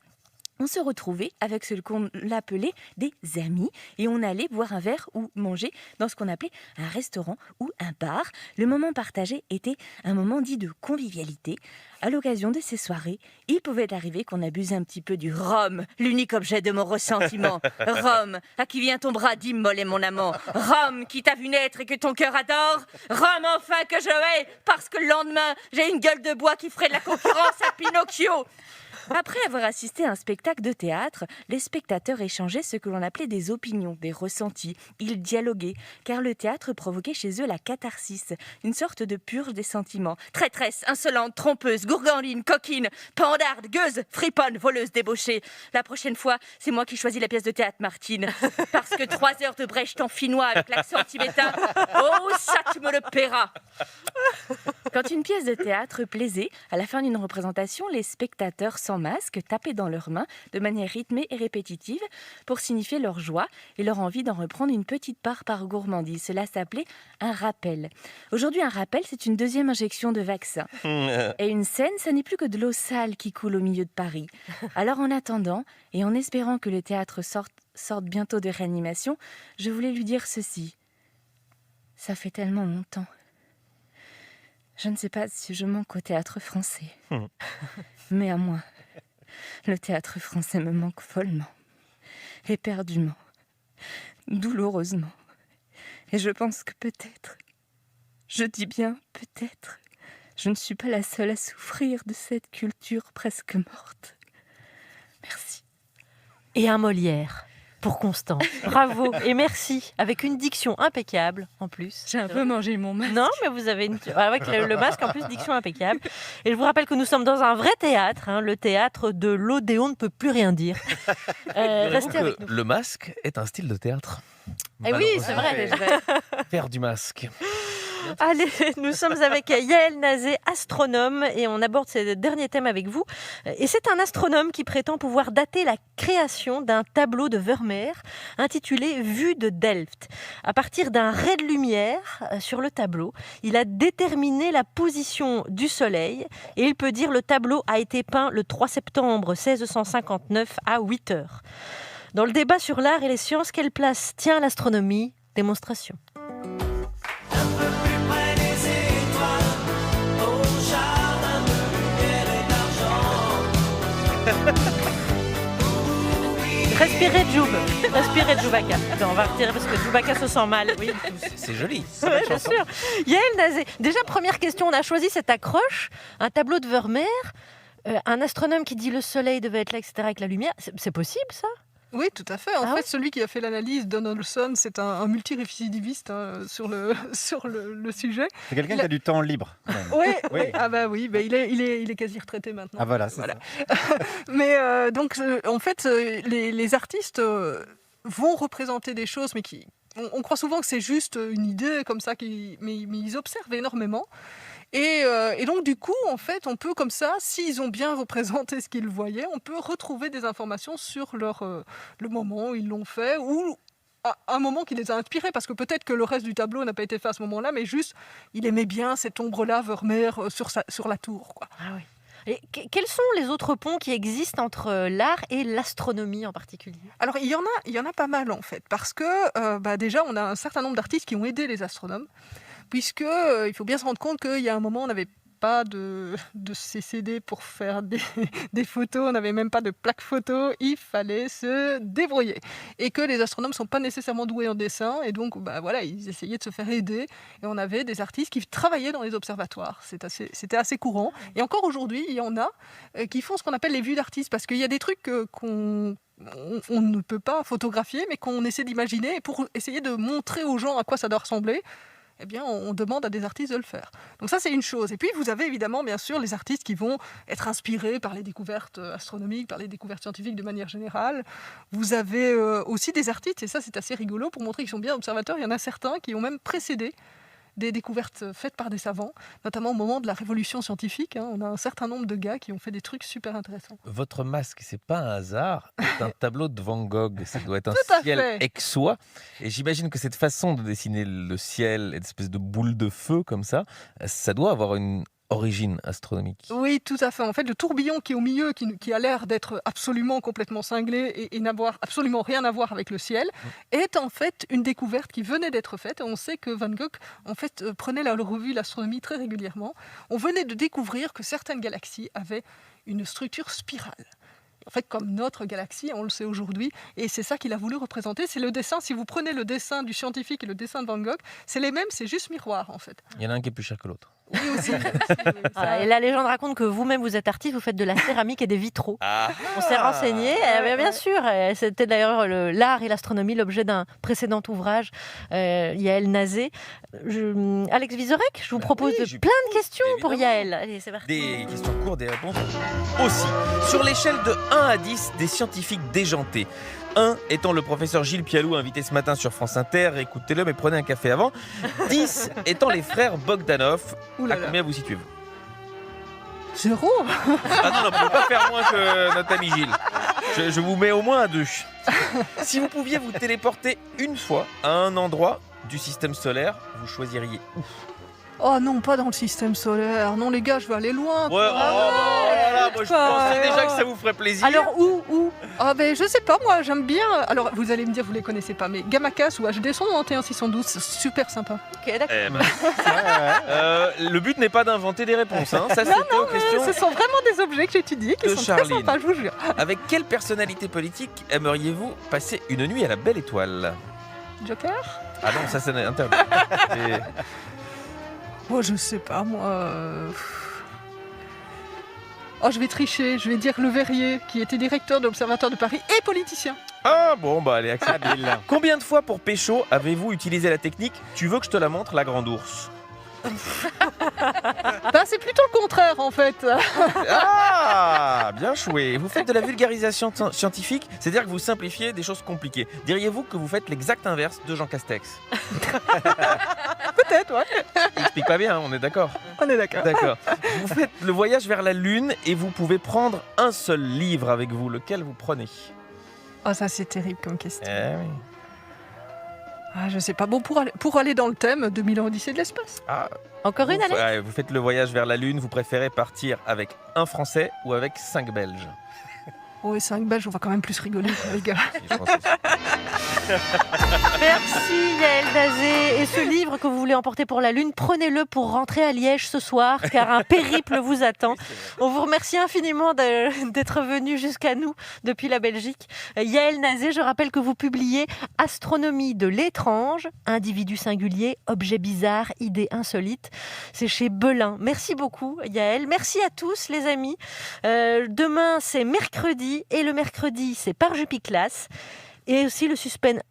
on se retrouvait avec ce qu'on appelait des amis et on allait boire un verre ou manger dans ce qu'on appelait un restaurant ou un bar. Le moment partagé était un moment dit de convivialité. À l'occasion de ces soirées, il pouvait arriver qu'on abuse un petit peu du rhum, l'unique objet de mon ressentiment. Rhum, à qui vient ton bras d'immoler mon amant. Rhum, qui t'a vu naître et que ton cœur adore. Rhum, enfin, que je hais, parce que le lendemain, j'ai une gueule de bois qui ferait de la concurrence à Pinocchio. Après avoir assisté à un spectacle de théâtre, les spectateurs échangeaient ce que l'on appelait des opinions, des ressentis. Ils dialoguaient, car le théâtre provoquait chez eux la catharsis, une sorte de purge des sentiments. Traîtresse, insolente, trompeuse, gourgandine, coquine, pandarde, gueuse, friponne, voleuse, débauchée. La prochaine fois, c'est moi qui choisis la pièce de théâtre, Martine. Parce que 3 heures de Brecht en finnois avec l'accent tibétain, oh, ça tu me le paieras. Quand une pièce de théâtre plaisait, à la fin d'une représentation, les spectateurs sans masque tapaient dans leurs mains de manière rythmée et répétitive pour signifier leur joie et leur envie d'en reprendre une petite part par gourmandise. Cela s'appelait un rappel. Aujourd'hui, un rappel, c'est une deuxième injection de vaccin. Et une scène, ça n'est plus que de l'eau sale qui coule au milieu de Paris. Alors en attendant, et en espérant que le théâtre sorte bientôt de réanimation, je voulais lui dire ceci. Ça fait tellement longtemps. Je ne sais pas si je manque au théâtre français. Mais à moi, le théâtre français me manque follement, éperdument, douloureusement. Et je pense que peut-être, je dis bien peut-être, je ne suis pas la seule à souffrir de cette culture presque morte. Merci. Et un Molière pour Constance. Bravo et merci. Avec une diction impeccable en plus. J'ai un peu mangé mon masque. Non, mais vous avez avec le masque en plus, diction impeccable. Et je vous rappelle que nous sommes dans un vrai théâtre, hein, le théâtre de l'Odéon ne peut plus rien dire. Restez avec nous. Le masque est un style de théâtre. Et oui, c'est vrai. Faire du masque. Allez, nous sommes avec Yael Nazé, astronome, et on aborde ce dernier thème avec vous. Et c'est un astronome qui prétend pouvoir dater la création d'un tableau de Vermeer intitulé Vue de Delft. À partir d'un ray de lumière sur le tableau, il a déterminé la position du Soleil et il peut dire le tableau a été peint le 3 septembre 1659 à 8 heures. Dans le débat sur l'art et les sciences, quelle place tient l'astronomie ? Démonstration. Inspiré de Joub. Inspiré de Chewbacca. Non, on va retirer parce que Chewbacca se sent mal. Oui. C'est joli. Ouais, bien sûr. Yael Nazé, déjà première question, on a choisi cette accroche, un tableau de Vermeer, un astronome qui dit le soleil devait être là, etc. avec la lumière. C'est possible ça ? Oui, tout à fait. En fait, celui qui a fait l'analyse, Donaldson, c'est un multirécidiviste sur le sujet. C'est quelqu'un qui a du temps libre. Oui. Ah bah oui, il est quasi retraité maintenant. Ah voilà, c'est ça. Mais en fait, les artistes vont représenter des choses, mais on croit souvent que c'est juste une idée comme ça, mais ils observent énormément. Et donc du coup, en fait, on peut comme ça, s'ils ont bien représenté ce qu'ils voyaient, on peut retrouver des informations sur le moment où ils l'ont fait ou un moment qui les a inspirés, parce que peut-être que le reste du tableau n'a pas été fait à ce moment-là, mais juste, il aimait bien cette ombre-là, Vermeer, sur la tour, quoi. Ah oui. Et quels sont les autres ponts qui existent entre l'art et l'astronomie en particulier ? Alors, il y en a pas mal, en fait, parce que déjà, on a un certain nombre d'artistes qui ont aidé les astronomes, puisque il faut bien se rendre compte qu'il y a un moment, on n'avait pas de CCD pour faire des photos, on n'avait même pas de plaque photo, il fallait se débrouiller. Et que les astronomes ne sont pas nécessairement doués en dessin, et donc ils essayaient de se faire aider. Et on avait des artistes qui travaillaient dans les observatoires, c'était assez courant. Et encore aujourd'hui, il y en a qui font ce qu'on appelle les vues d'artistes, parce qu'il y a des trucs qu'on ne peut pas photographier, mais qu'on essaie d'imaginer, et pour essayer de montrer aux gens à quoi ça doit ressembler, eh bien, on demande à des artistes de le faire. Donc ça, c'est une chose. Et puis, vous avez évidemment, bien sûr, les artistes qui vont être inspirés par les découvertes astronomiques, par les découvertes scientifiques de manière générale. Vous avez aussi des artistes, et ça, c'est assez rigolo, pour montrer qu'ils sont bien observateurs. Il y en a certains qui ont même précédé des découvertes faites par des savants, notamment au moment de la révolution scientifique. On a un certain nombre de gars qui ont fait des trucs super intéressants. Votre masque, c'est pas un hasard, c'est un tableau de Van Gogh. Ça doit être un ciel aixois. Et j'imagine que cette façon de dessiner le ciel, une espèce de boule de feu comme ça doit avoir une origine astronomique. Oui, tout à fait. En fait, le tourbillon qui est au milieu, qui a l'air d'être absolument complètement cinglé et n'avoir absolument rien à voir avec le ciel, est en fait une découverte qui venait d'être faite. Et on sait que Van Gogh, en fait, prenait la revue L'Astronomie très régulièrement. On venait de découvrir que certaines galaxies avaient une structure spirale. En fait, comme notre galaxie, on le sait aujourd'hui, et c'est ça qu'il a voulu représenter. C'est le dessin, si vous prenez le dessin du scientifique et le dessin de Van Gogh, c'est les mêmes, c'est juste miroir, en fait. Il y en a un qui est plus cher que l'autre. Oui, aussi. Et la légende raconte que vous-même, vous êtes artiste, vous faites de la céramique et des vitraux. On s'est renseigné, bien sûr. C'était d'ailleurs l'art et l'astronomie, l'objet d'un précédent ouvrage, Yael Nazé. Alex Vizorek, je vous propose plein de questions pour Yael. Allez, c'est parti. Des questions courtes, des réponses aussi. Sur l'échelle de 1 à 10, des scientifiques déjantés. 1 étant le professeur Gilles Pialou, invité ce matin sur France Inter. Écoutez-le, mais prenez un café avant. 10 étant les frères Bogdanov. À combien vous situez-vous ? 0. Ah non, on ne peut pas faire moins que notre ami Gilles. Je vous mets au moins à 2. Si vous pouviez vous téléporter une fois à un endroit du système solaire, vous choisiriez où ? Oh non, pas dans le système solaire. Non, les gars, je veux aller loin. Moi je pensais déjà que ça vous ferait plaisir. Alors où Ah ben je sais pas, moi j'aime bien. Alors vous allez me dire, vous les connaissez pas, mais Gamacas ou HD 191-612, c'est super sympa. Ok, d'accord. Le but n'est pas d'inventer des réponses. Ça, c'était aux questions. Ce sont vraiment des objets que j'étudie qui sont très sympas, je vous jure. Avec quelle personnalité politique aimeriez-vous passer une nuit à la Belle Étoile ? Joker ? Ah non, ça c'est interdit. Oh, je sais pas, moi. Oh, je vais tricher. Je vais dire Le Verrier, qui était directeur de l'Observatoire de Paris et politicien. Ah bon, allez, habile. Combien de fois pour pécho avez-vous utilisé la technique « Tu veux que je te la montre, la grande ours » ? C'est plutôt le contraire, en fait. Ah, bien joué. Vous faites de la vulgarisation scientifique, c'est-à-dire que vous simplifiez des choses compliquées. Diriez-vous que vous faites l'exact inverse de Jean Castex ? Peut-être, ouais. Il explique pas bien, on est d'accord ? On est d'accord. D'accord. Vous faites le voyage vers la Lune et vous pouvez prendre un seul livre avec vous. Lequel vous prenez ? Oh, ça c'est terrible comme question. Oui. Ah, je sais pas. Bon, pour aller dans le thème 2000 ans Odyssée de l'espace. Encore une, Alex ? Vous faites le voyage vers la Lune, vous préférez partir avec un Français ou avec 5 Belges ? Oh, et 5 Belges, on va quand même plus rigoler, quoi, les gars. Merci Yael Nazé. Et ce livre que vous voulez emporter pour la Lune, prenez-le pour rentrer à Liège ce soir, car un périple vous attend. On vous remercie infiniment d'être venu jusqu'à nous depuis la Belgique. Yael Nazé, je rappelle que vous publiez Astronomie de l'étrange, individu singulier, objet bizarre, idée insolite. C'est chez Belin. Merci beaucoup Yael. Merci à tous les amis. Demain c'est mercredi et le mercredi c'est par Jupiclass. Et aussi le suspense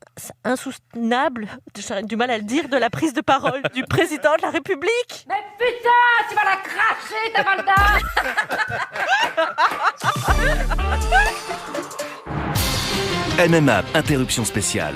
insoutenable, j'ai du mal à le dire, de la prise de parole du président de la République. Mais putain, tu vas la cracher, ta valda. MMA, interruption spéciale.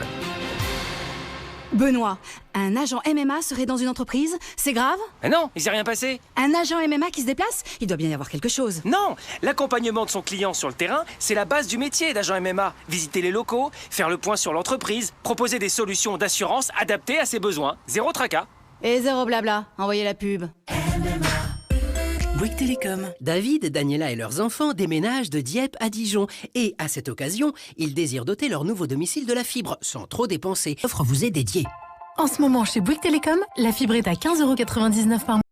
Benoît, un agent MMA serait dans une entreprise, c'est grave? Ah non, il s'est rien passé. Un agent MMA qui se déplace? Il doit bien y avoir quelque chose. Non, l'accompagnement de son client sur le terrain, c'est la base du métier d'agent MMA. Visiter les locaux, faire le point sur l'entreprise, proposer des solutions d'assurance adaptées à ses besoins. Zéro tracas. Et zéro blabla, envoyez la pub. Bouygues Télécom. David, Daniela et leurs enfants déménagent de Dieppe à Dijon. Et à cette occasion, ils désirent doter leur nouveau domicile de la fibre, sans trop dépenser. L'offre vous est dédiée. En ce moment, chez Bouygues Télécom, la fibre est à 15,99 € par mois.